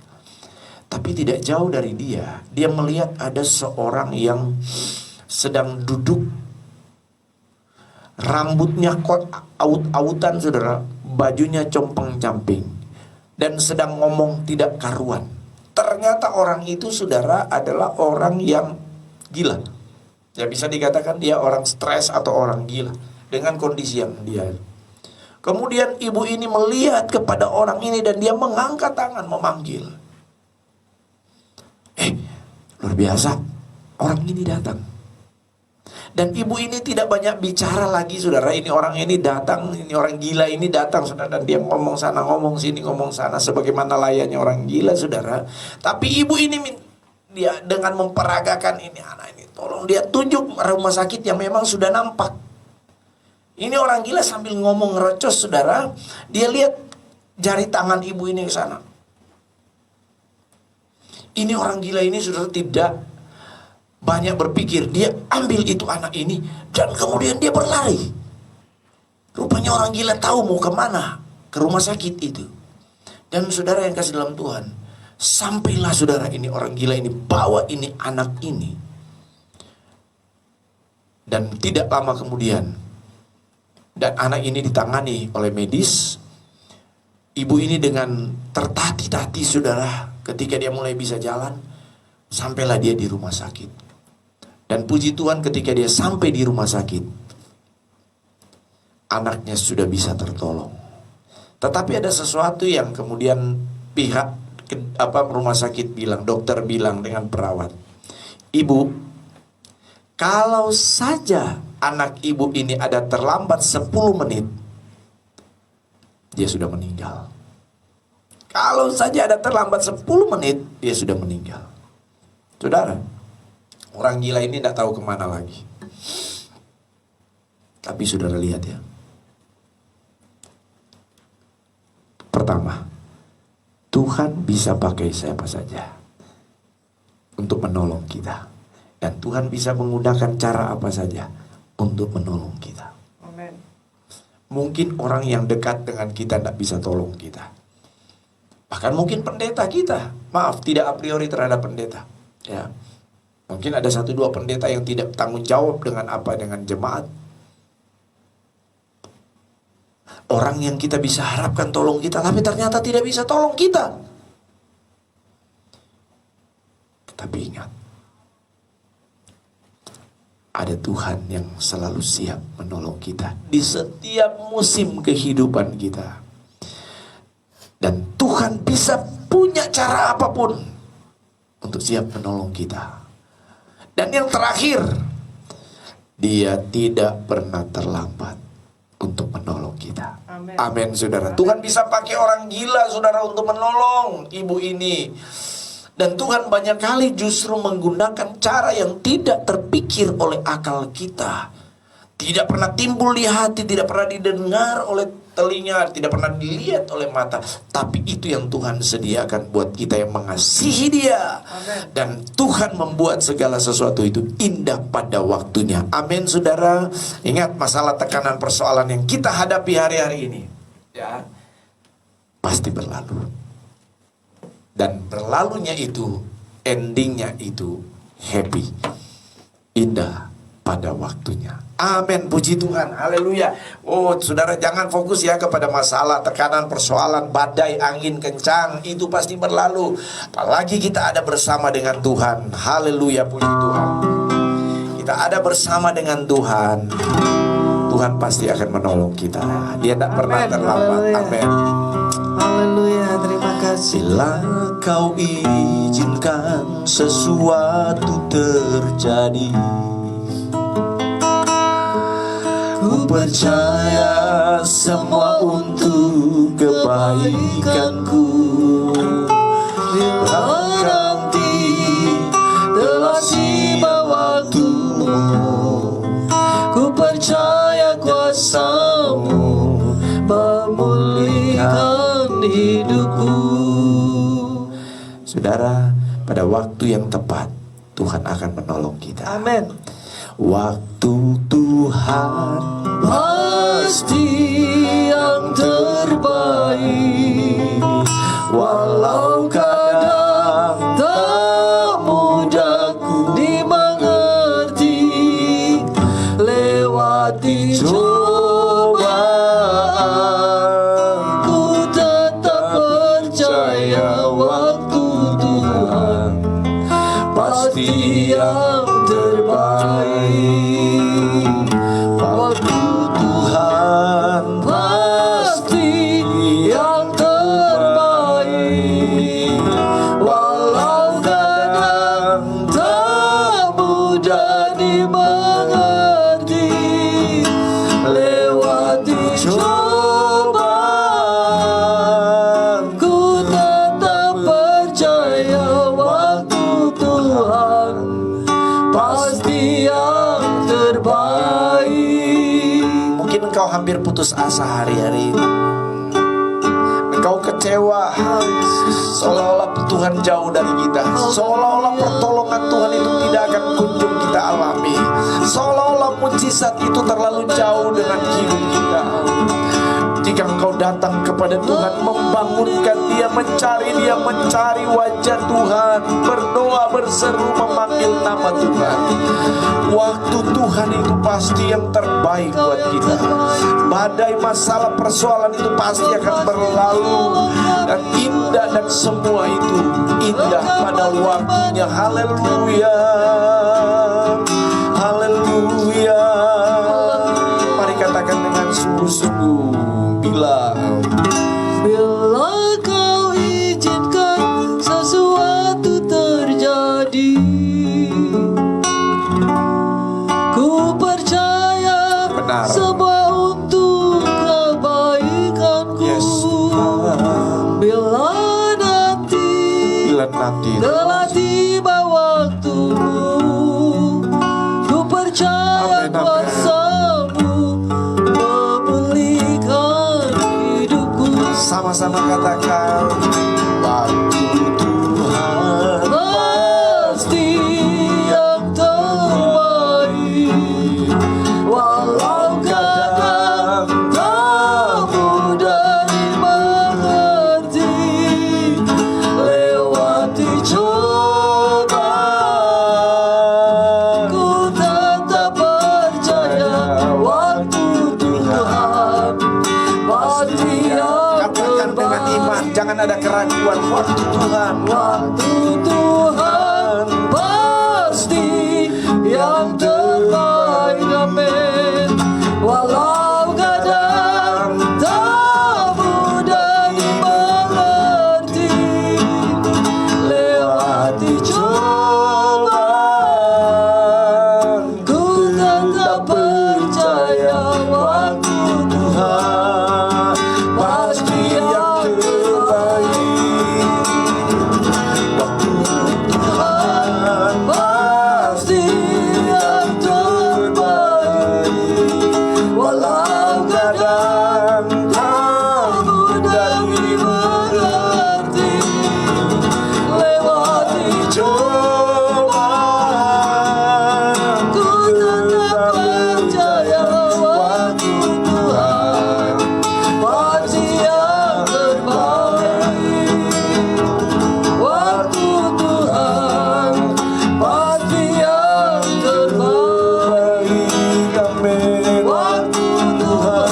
Tapi tidak jauh dari dia melihat ada seorang yang sedang duduk, rambutnya aut-autan, saudara, bajunya compang-camping, dan sedang ngomong tidak karuan. Ternyata orang itu, saudara, adalah orang yang gila. Ya, bisa dikatakan dia orang stres atau orang gila dengan kondisi yang dia. Kemudian ibu ini melihat kepada orang ini dan dia mengangkat tangan memanggil. Luar biasa, orang ini datang. Dan ibu ini tidak banyak bicara lagi, saudara. Ini orang ini datang, ini orang gila ini datang, saudara. Dan dia ngomong sana, ngomong sini, ngomong sana, sebagaimana layaknya orang gila, saudara. Tapi ibu ini, dia dengan memperagakan ini anak ini, tolong dia tunjuk rumah sakit yang memang sudah nampak. Ini orang gila sambil ngomong recos, saudara. Dia lihat jari tangan ibu ini ke sana. Ini orang gila ini, saudara, tidak banyak berpikir. Dia ambil itu anak ini dan kemudian dia berlari. Rupanya orang gila tahu mau kemana, ke rumah sakit itu. Dan saudara yang kasih dalam Tuhan, sampailah saudara ini orang gila ini bawa ini anak ini. Dan tidak lama kemudian, dan anak ini ditangani oleh medis. Ibu ini dengan tertati-tati saudara, ketika dia mulai bisa jalan, sampailah dia di rumah sakit. Dan puji Tuhan ketika dia sampai di rumah sakit, anaknya sudah bisa tertolong. Tetapi ada sesuatu yang kemudian pihak rumah sakit bilang, dokter bilang dengan perawat, "Ibu, kalau saja anak ibu ini ada terlambat 10 menit, dia sudah meninggal. Kalau saja ada terlambat 10 menit, dia sudah meninggal." Saudara, orang gila ini tidak tahu kemana lagi. Tapi saudara lihat ya. Pertama, Tuhan bisa pakai siapa saja untuk menolong kita. Dan Tuhan bisa menggunakan cara apa saja untuk menolong kita. Amen. Mungkin orang yang dekat dengan kita tidak bisa tolong kita. Bahkan mungkin pendeta kita. Maaf, tidak a priori terhadap pendeta. Ya. Mungkin ada 1-2 pendeta yang tidak tanggung jawab dengan jemaat. Orang yang kita bisa harapkan tolong kita, tapi ternyata tidak bisa tolong kita. Tapi ingat, ada Tuhan yang selalu siap menolong kita di setiap musim kehidupan kita. Dan Tuhan bisa punya cara apapun untuk siap menolong kita. Dan yang terakhir, Dia tidak pernah terlambat untuk menolong kita. Amen. Amin, saudara. Tuhan bisa pakai orang gila, saudara, untuk menolong ibu ini. Dan Tuhan banyak kali justru menggunakan cara yang tidak terpikir oleh akal kita. Tidak pernah timbul di hati, tidak pernah didengar oleh telinga, tidak pernah dilihat oleh mata. Tapi itu yang Tuhan sediakan buat kita yang mengasihi Dia. Amen. Dan Tuhan membuat segala sesuatu itu indah pada waktunya. Amin, saudara. Ingat, masalah tekanan persoalan yang kita hadapi hari-hari ini, ya, pasti berlalu. Dan berlalunya itu, endingnya itu happy, indah pada waktunya. Amin, puji Tuhan, haleluya. Oh, saudara, jangan fokus ya kepada masalah, tekanan, persoalan, badai, angin kencang. Itu pasti berlalu. Apalagi kita ada bersama dengan Tuhan. Haleluya, puji Tuhan. Kita ada bersama dengan Tuhan. Tuhan pasti akan menolong kita. Dia tidak pernah terlambat. Amin. Haleluya, terima kasih. Bila kau izinkan sesuatu terjadi, ku percaya semua untuk kebaikanku. Nanti telah tiba waktumu, ku percaya kuasa-Mu memulihkan hidupku. Saudara, pada waktu yang tepat Tuhan akan menolong kita. Amin. Waktu Tuhan pasti yang terbaik, walau kadang tak mudah ku dimengerti. Lewati cobaan, ku tetap percaya waktu Tuhan pasti yang terbaik. Waktu Tuhan pasti yang terbaik, walau kadang tak mudah dimengerti. Lewati cobaan, ku tetap percaya waktu Tuhan pasti yang terbaik. Mungkin engkau hampir putus asa hari-hari ini. Engkau kecewa, seolah-olah Tuhan jauh dari kita, seolah-olah pertolongan Tuhan itu tidak akan kunjung kita alami, seolah-olah mujizat itu terlalu jauh dengan hidup kita. ketika engkau datang kepada Tuhan, membangunkan dia, mencari wajah Tuhan, berdoa, berseru, memanggil nama Tuhan. Waktu Tuhan itu pasti yang terbaik buat kita. Badai masalah persoalan itu pasti akan berlalu, dan indah, dan semua itu indah pada waktunya. Haleluya, haleluya. Mari katakan dengan sungguh-sungguh, bila kau izinkan sesuatu terjadi, ku percaya benar. semua untuk kebaikanku. Yes, Tuhan. Bila nanti telah tiba waktumu, ku percaya Amin, amin. kuasa-Mu memulihkan hidupku. Sama-sama katakan, waktu Tuhan Pasti yang terbaik, walau kadang tak mudah dimengerti. Lewati cobaan, ku tetap percaya waktu Tuhan pasti yang katakan dengan iman, jangan ada keraguan. Waktu Tuhan, waktu Tuhan pasti yang terbaik. Amin. Walau kadang tak mudah dimengerti, lewati cobaan, ku tetap percaya waktu Tuhan pasti yang terbaik. Waktu Tuhan pasti yang terbaik, walau kadang tak mudah dimengerti. Lewati cobaan, ku tetap percaya waktu Tuhan pasti yang terbaik. Waktu Tuhan pasti yang terbaik. amin. Waktu Tuhan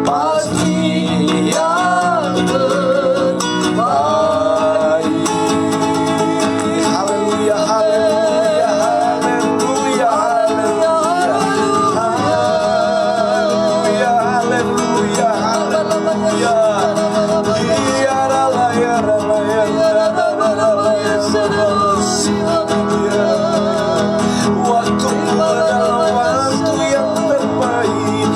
pasti yang terbaik. Haleluya, haleluya, haleluya, haleluya, haleluya, haleluya. Waktu adalah waktu yang terbaik,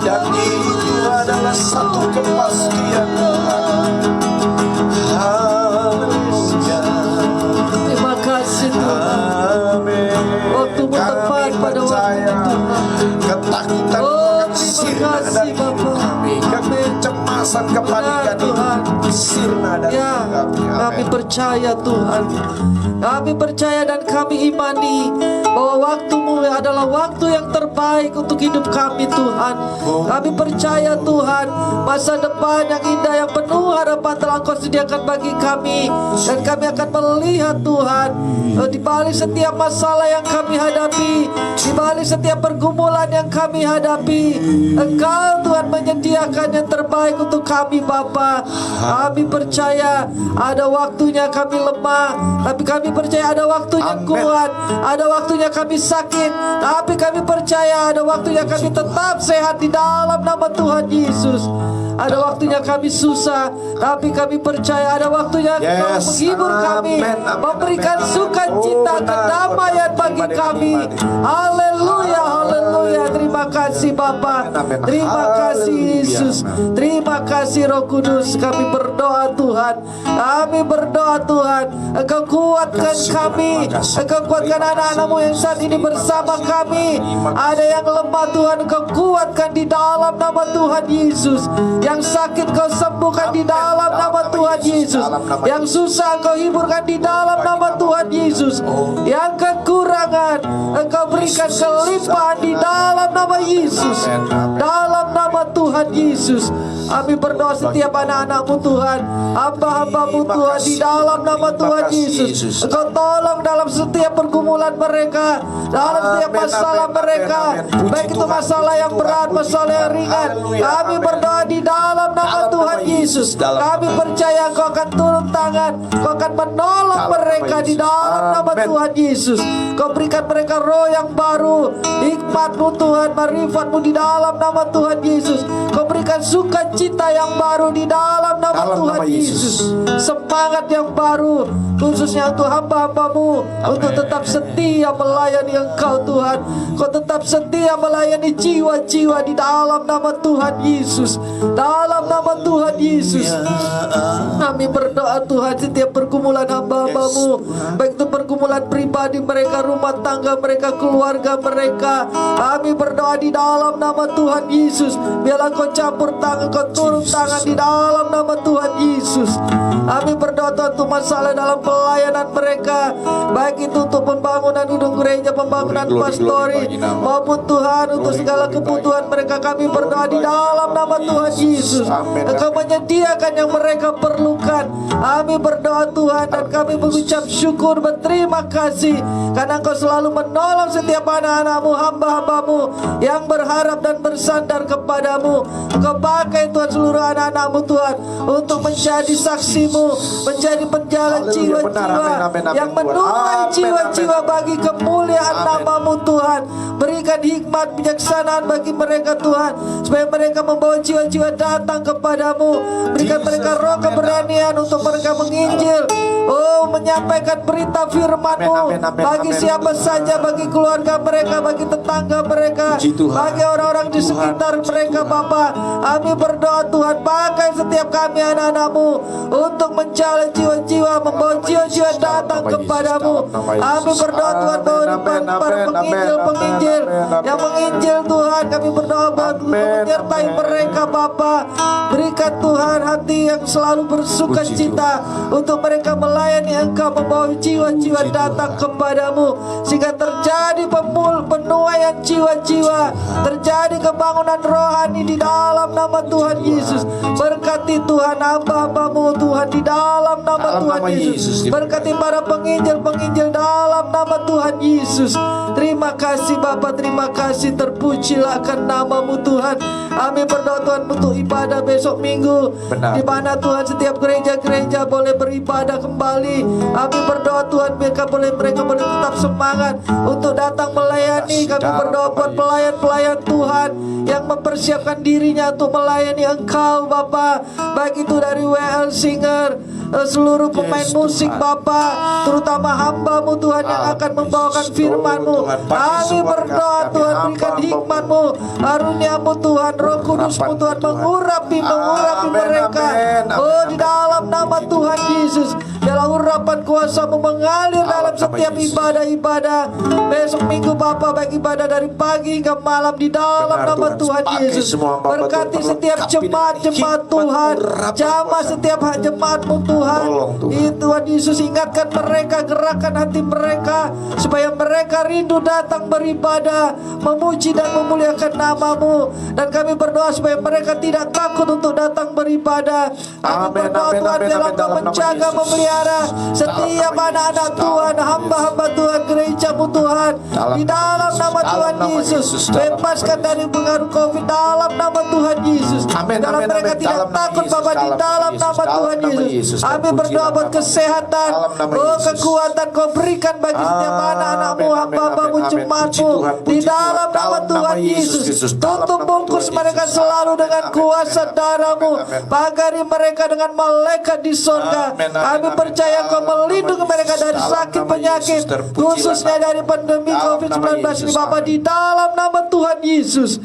dan itu adalah satu kepastian Tuhan. Haleluya, Terima kasih Tuhan. amin. Waktumu tepat Kami pada percaya waktu ketakutan Oh, akan terima sirna kasih, dari hidup Bapa. kami, kecemasan, kepanikan Tuhan. itu sirna dari Ya, hidup kami. kami Amin. percaya Tuhan. Kami percaya dan kami imani bahwa waktu-Mu adalah waktu yang terbaik untuk hidup kami Tuhan. Kami percaya Tuhan, masa depan yang indah, yang penuh harapan telah Engkau sediakan bagi kami. Dan kami akan melihat Tuhan, di balik setiap masalah yang kami hadapi, di balik setiap pergumulan yang kami hadapi, Engkau Tuhan menyediakan yang terbaik untuk kami Bapa. Kami percaya ada waktunya kami lemah, tapi kami percaya ada waktunya Amin. kuat. Ada waktunya kami sakit, tapi kami percaya ada waktunya kami tetap sehat di dalam nama Tuhan Yesus. Ada waktunya kami susah, tapi kami percaya ada waktunya Engkau Yes. menghibur kami, Amin, amin, memberikan amin, amin. sukacita, Oh, benar. kedamaian bagi Terima, kami. terima. Haleluya, haleluya. Terima kasih Bapa. Amin, amin. Terima kasih Haleluya. Yesus. Terima kasih Roh Kudus. Kami berdoa Tuhan. Kami berdoa Tuhan, Engkau kuatkan kami. Engkau kuatkan anak-anak-Mu yang saat ini bersama kami. Ada yang lemah Tuhan, Engkau kuatkan di dalam nama Tuhan Yesus. Yang sakit Kau sembuhkan di dalam nama Tuhan Yesus. Yang susah Engkau hiburkan di dalam nama Tuhan Yesus. Yang kekurangan Engkau berikan kelimpahan di dalam nama Yesus. Dalam nama Tuhan Yesus. Kami berdoa setiap anak-anak-Mu Tuhan, hamba-hamba-Mu Tuhan, di dalam nama Tuhan Yesus. Engkau tolong dalam setiap pergumulan mereka, dalam setiap masalah mereka, baik itu masalah yang berat, masalah yang ringan. Kami berdoa di dalam nama Tuhan Yesus. Kami percaya Engkau akan turun tangan, Engkau akan menolong mereka di dalam nama Tuhan Yesus. Kau berikan mereka roh yang baru, hikmat-Mu Tuhan, marifat-Mu di dalam nama Tuhan Yesus. Kau berikan sukacita yang baru di dalam nama Tuhan Yesus. Semangat yang baru, khususnya untuk hamba-hamba-Mu, untuk tetap setia melayani Engkau Tuhan. Kau tetap setia melayani jiwa-jiwa di dalam nama Tuhan Yesus. Dalam nama Tuhan Yesus. Kami berdoa Tuhan, setiap pergumulan hamba-hamba-Mu, baik itu pergumulan pribadi mereka, rumah tangga mereka, keluarga mereka, kami berdoa di dalam nama Tuhan Yesus. Biarlah Kau campur tangan, Kau turun tangan di dalam nama Tuhan Yesus. Kami berdoa Tuhan untuk masalah dalam pelayanan mereka, baik itu untuk pembangunan gedung gereja, pembangunan pastori, maupun Tuhan untuk segala kebutuhan mereka. Kami berdoa di dalam nama Tuhan Yesus. Engkau menyediakan yang mereka perlukan. Kami berdoa Tuhan, dan kami mengucap syukur, berterima kasih, karena Engkau selalu menolong setiap anak-anak-Mu, hamba-hamba-Mu yang berharap dan bersandar kepadamu. Engkau pakai Tuhan seluruh anak-anak-Mu Tuhan untuk menjadi saksi-Mu, menjadi penjaga jiwa-jiwa yang menuai jiwa-jiwa bagi kemuliaan nama-Mu Tuhan. Berikan hikmat bijaksanaan bagi mereka Tuhan, supaya mereka membawa jiwa-jiwa datang kepadamu. Berikan mereka roh keberanian untuk mereka menginjil, menyampaikan berita firman-Mu bagi siapa saja, bagi keluarga mereka, bagi tetangga mereka, bagi orang-orang di sekitar mereka. Bapa, kami berdoa Tuhan, pakai setiap kami anak-anak-Mu untuk mencari jiwa-jiwa, membawa jiwa-jiwa datang kepadamu. Kami berdoa Tuhan, bahwa para penginjil-penginjil yang menginjil Tuhan, kami berdoa menyertai mereka Bapa. Berikan Tuhan hati yang selalu bersuka cita untuk mereka melayani Engkau, membawa jiwa-jiwa datang kepadamu, sehingga terjadi penuaian jiwa-jiwa, terjadi kebangunan rohani di dalam nama Tuhan Yesus. Berkati Tuhan hamba-hamba-Mu Tuhan di dalam nama Tuhan Yesus. Berkati para penginjil-penginjil dalam nama Tuhan Yesus. Terima kasih Bapa, terima kasih, terpujilah akan nama-Mu Tuhan. Kami berdoa Tuhan untuk ibadah besok minggu, di mana Tuhan setiap gereja-gereja boleh beribadah kembali. Kami berdoa Tuhan, mereka boleh tetap semangat untuk datang melayani. Kami berdoa buat pelayan-pelayan Tuhan yang mempersiapkan dirinya untuk melayani Engkau Bapa, baik itu dari WL Singer, seluruh pemain musik Bapa, terutama hamba-Mu Tuhan yang akan membawakan firman-Mu. Kami berdoa Tuhan, berikan hikmat-Mu, karunia-Mu Tuhan, Roh Kudus-Mu Tuhan, mengurapi mereka. Di dalam nama Tuhan Yesus, biarlah urapan kuasa-Mu mengalir dalam setiap ibadah-ibadah besok minggu Bapa, baik ibadah dari pagi hingga malam di dalam nama Tuhan Yesus. Berkati setiap jemaat-jemaat Tuhan, jamah setiap jemaat-Mu Tuhan. Tuhan Yesus, ingatkan mereka, gerakkan hati mereka, supaya mereka rindu datang beribadah, memuji dan memuliakan nama-Mu. Dan kami berdoa supaya mereka tidak takut untuk datang beribadah. Kami berdoa Tuhan, biarlah Engkau menjaga, memelihara setiap anak-anak Tuhan, hamba-hamba Tuhan, gereja-Mu Tuhan, di dalam nama Tuhan Yesus. Bebaskan dari pengaruh COVID dalam nama Tuhan Yesus. Dalam mereka tidak takut Bapa, di dalam nama Tuhan Yesus. Kami berdoa buat kesehatan, kekuatan Kau berikan bagi setiap anak-anak-Mu, hamba-hamba-Mu, jemaat-Mu, di dalam nama Tuhan Yesus. Tutup bungkus mereka selalu dengan kuasa darah-Mu, pagari mereka dengan malaikat di surga. Kami percaya Kau melindungi mereka dari sakit penyakit, khususnya dari pandemi COVID-19 ini Bapa, di dalam nama Tuhan Yesus.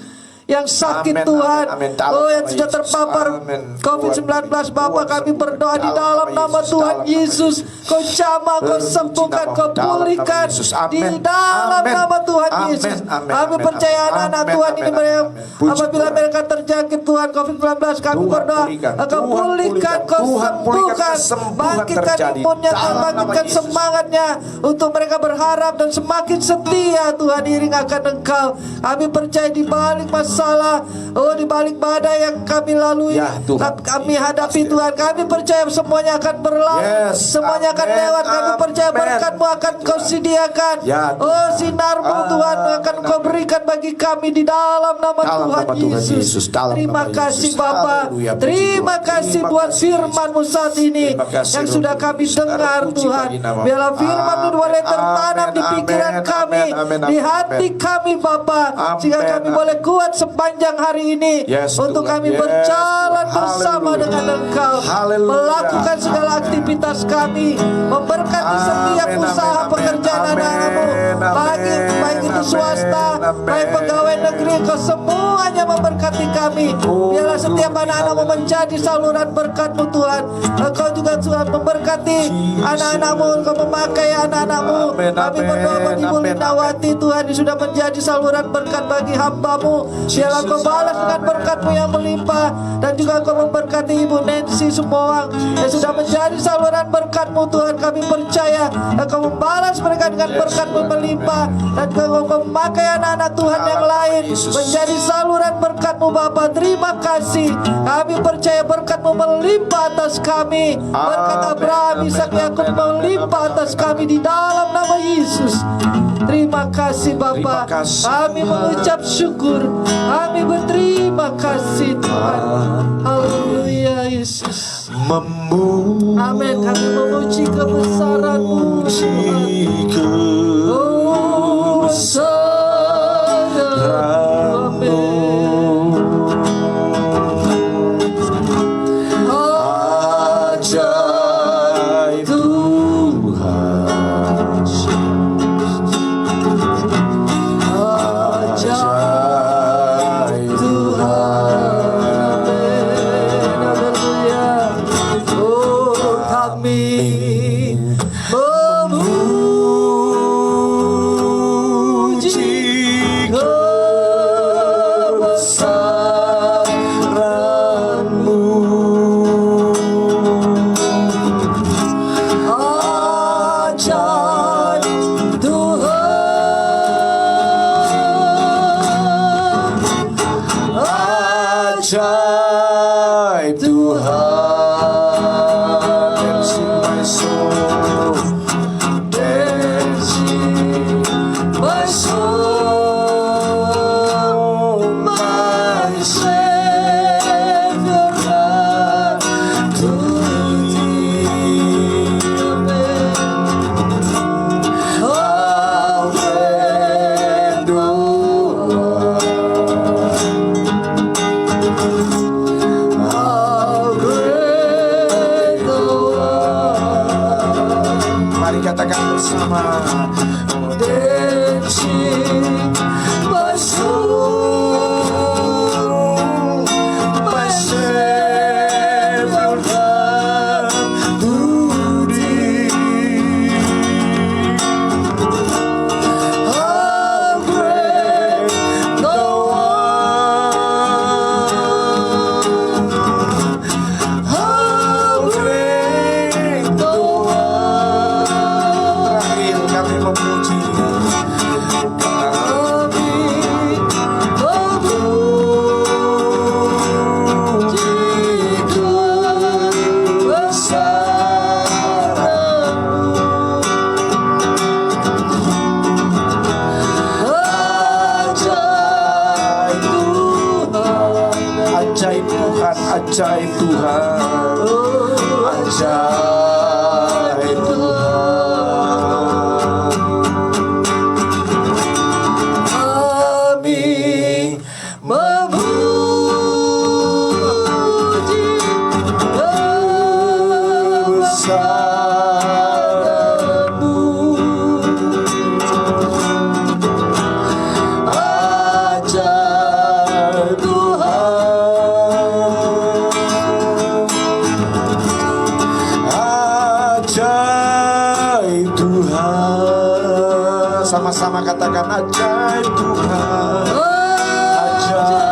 yang sakit Amin, Tuhan. amin, amin. Dalam Oh, yang nama sudah Yesus. terpapar Amin. COVID-19 Bapa, kami berdoa di Dalam dalam nama nama Yesus, Tuhan dalam nama Yesus. Kau jamah, kau Terpuji sembuhkan, namamu, kau dalam nama pulihkan Yesus. di Amin. dalam Amin. nama Tuhan Amin. Yesus. Amin. Kami Amin. percaya Amin. anak-anak Amin. Tuhan Amin. ini Amin. Puji apabila Tuhan. mereka terjangkit Tuhan COVID-19, kami Tuhan berdoa pulihkan. Engkau Tuhan pulihkan, pulihkan. kau Tuhan pulihkan, sembuhkan, kesembuhan bangkitkan terjadi imunnya, Tuhan, dalam nama bangkitkan Yesus. semangatnya untuk mereka berharap dan semakin setia Tuhan iring akan Engkau. Kami percaya di balik masalah, oh di balik badai yang kami lalui, Ya, Tuhan. kami hadapi Tuhan, kami percaya semuanya akan berlalu, Yes. semuanya akan Amin. lewat. Kami percaya Amin. berkat-Mu akan Kau sediakan. Ya, Tuhan. Oh sinar-Mu Tuhan akan Amin. Kau berikan bagi kami di dalam nama Dalam Tuhan nama Tuhan Yesus. Yesus. Dalam Terima nama kasih Yesus. Bapa. Haleluya, puji Terima Tuhan. kasih Terima buat kasih, firman-Mu saat ini Terima kasih, yang Roh sudah Kudus. kami dengar Terpuji Tuhan. bagi namamu. Biarlah firman-Mu Amin. boleh tertanam di Amin. pikiran Amin. kami, Amin. di Amin. hati kami Bapa, Amin. sehingga kami Amin. boleh kuat sepanjang hari ini Yes, untuk Tuhan. kami Yes, berjalan Tuhan. bersama Haleluya. dengan Engkau, Haleluya. melakukan segala aktivitas kami, memberkati setiap Amin, usaha amin, pekerjaan amin, anak-anak-Mu, amin, baik itu amin, swasta, amin. baik pegawai negeri, Kau semuanya memberkati kami. Oh, Biarlah setiap Tuhan. anak-anak-Mu menjadi saluran berkat-Mu Tuhan. Engkau juga Tuhan memberkati anak-anak-Mu, Engkau memakai anak-anak-Mu. Amin, Kami amin, berdoa bagi Ibu amin, Lindawati Tuhan yang sudah menjadi saluran berkat bagi hamba-Mu. Biarlah Kau balas dengan berkat-Mu yang melimpah, dan juga Kau memberkati Ibu Nancy semua yang sudah menjadi saluran berkat-Mu Tuhan. Kami percaya Engkau membalas mereka dengan berkat-Mu melimpah, dan Kau memakai anak-anak Tuhan yang lain menjadi saluran berkat-Mu Bapa. Terima kasih. Kami percaya berkat-Mu melimpah atas kami. Berkat Abraham, Ishak, Yakub melimpah atas kami di dalam nama Yesus. Terima kasih Bapa. Terima kasih, Kami mengucap syukur. Kami berterima kasih Tuhan. Haleluya Yesus. Amin. Kami memuji kebesaran-Mu Tuhan. Oh, besar. Amin. Ajaib Tuhan. Ajaib Tuhan. Amin. Haleluya. Oh, kami memuji kebesaran-Mu. ajaib Tuhan. Ajaib Tuhan. Dancing my soul, dancing My soul, my Savior, God, to Thee. Amen. How great Thou art. How great Thou art. Mari katakan bersama. Dancing my soul, my Savior, God, to Thee. How great Thou art. How great Thou art. Terakhir kami memuji. Ajaib Tuhan, ajaib Tuhan, ajaib Tuhan. Kami memuji kebesaran-Mu. Ajaib Sama-sama katakan ajaib Tuhan. Ajaib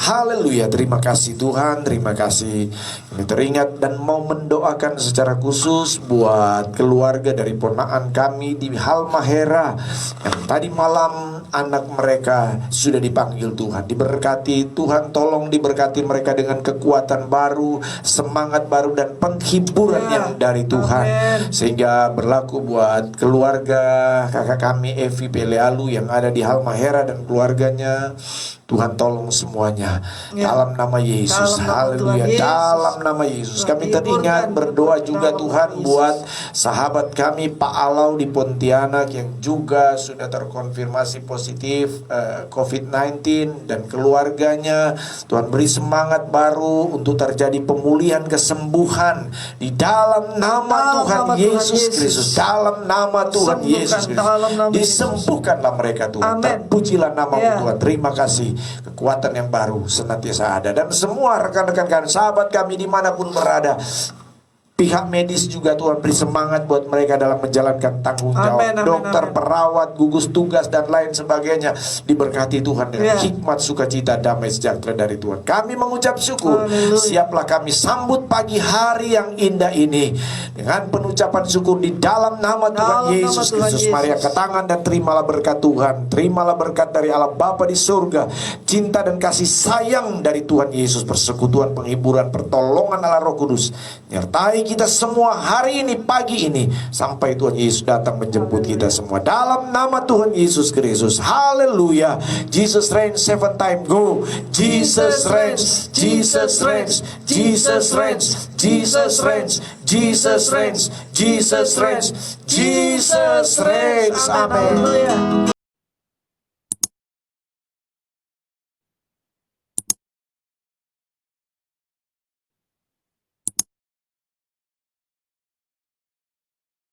Haleluya, terima kasih Tuhan, terima kasih. Kami teringat dan mau mendoakan secara khusus buat keluarga dari ponaan kami di Halmahera yang tadi malam anak mereka sudah dipanggil Tuhan. Diberkati Tuhan, tolong diberkati mereka dengan kekuatan baru, semangat baru dan penghiburan yang dari Tuhan. Sehingga berlaku buat keluarga kakak kami Evi Pelealu yang ada di Halmahera dan keluarganya. Tuhan tolong semuanya dalam nama Yesus. Haleluya, dalam nama Yesus. Kami teringat berdoa juga Tuhan buat sahabat kami Pak Alau di Pontianak yang juga sudah terkonfirmasi positif COVID-19 dan keluarganya. Tuhan beri semangat baru untuk terjadi pemulihan kesembuhan di dalam nama Tuhan Yesus Kristus. Dalam nama Tuhan Yesus Kristus, disembuhkanlah mereka Tuhan. Terpujilah namamu Tuhan. Terima kasih. Kekuatan yang baru senantiasa ada. Dan semua rekan-rekan kami, sahabat kami dimanapun berada, pihak medis juga Tuhan beri semangat buat mereka dalam menjalankan tanggung jawab. Dokter, perawat, gugus tugas dan lain sebagainya, diberkati Tuhan dengan hikmat, sukacita, damai sejahtera dari Tuhan. Kami mengucap syukur. Siaplah kami sambut pagi hari yang indah ini dengan penucapan syukur di dalam nama Tuhan Yesus Kristus. Mari angkat tangan dan terimalah berkat Tuhan. Terimalah berkat dari Allah Bapa di surga, cinta dan kasih sayang dari Tuhan Yesus, persekutuan, penghiburan, pertolongan Allah Roh Kudus nyertai kita semua hari ini, pagi ini, sampai Tuhan Yesus datang menjemput kita semua dalam nama Tuhan Yesus Kristus. Haleluya. Jesus reigns, 7 times go. Jesus reigns, Jesus reigns, Jesus reigns, Jesus reigns, Jesus reigns, Jesus reigns, Jesus reigns. Amin.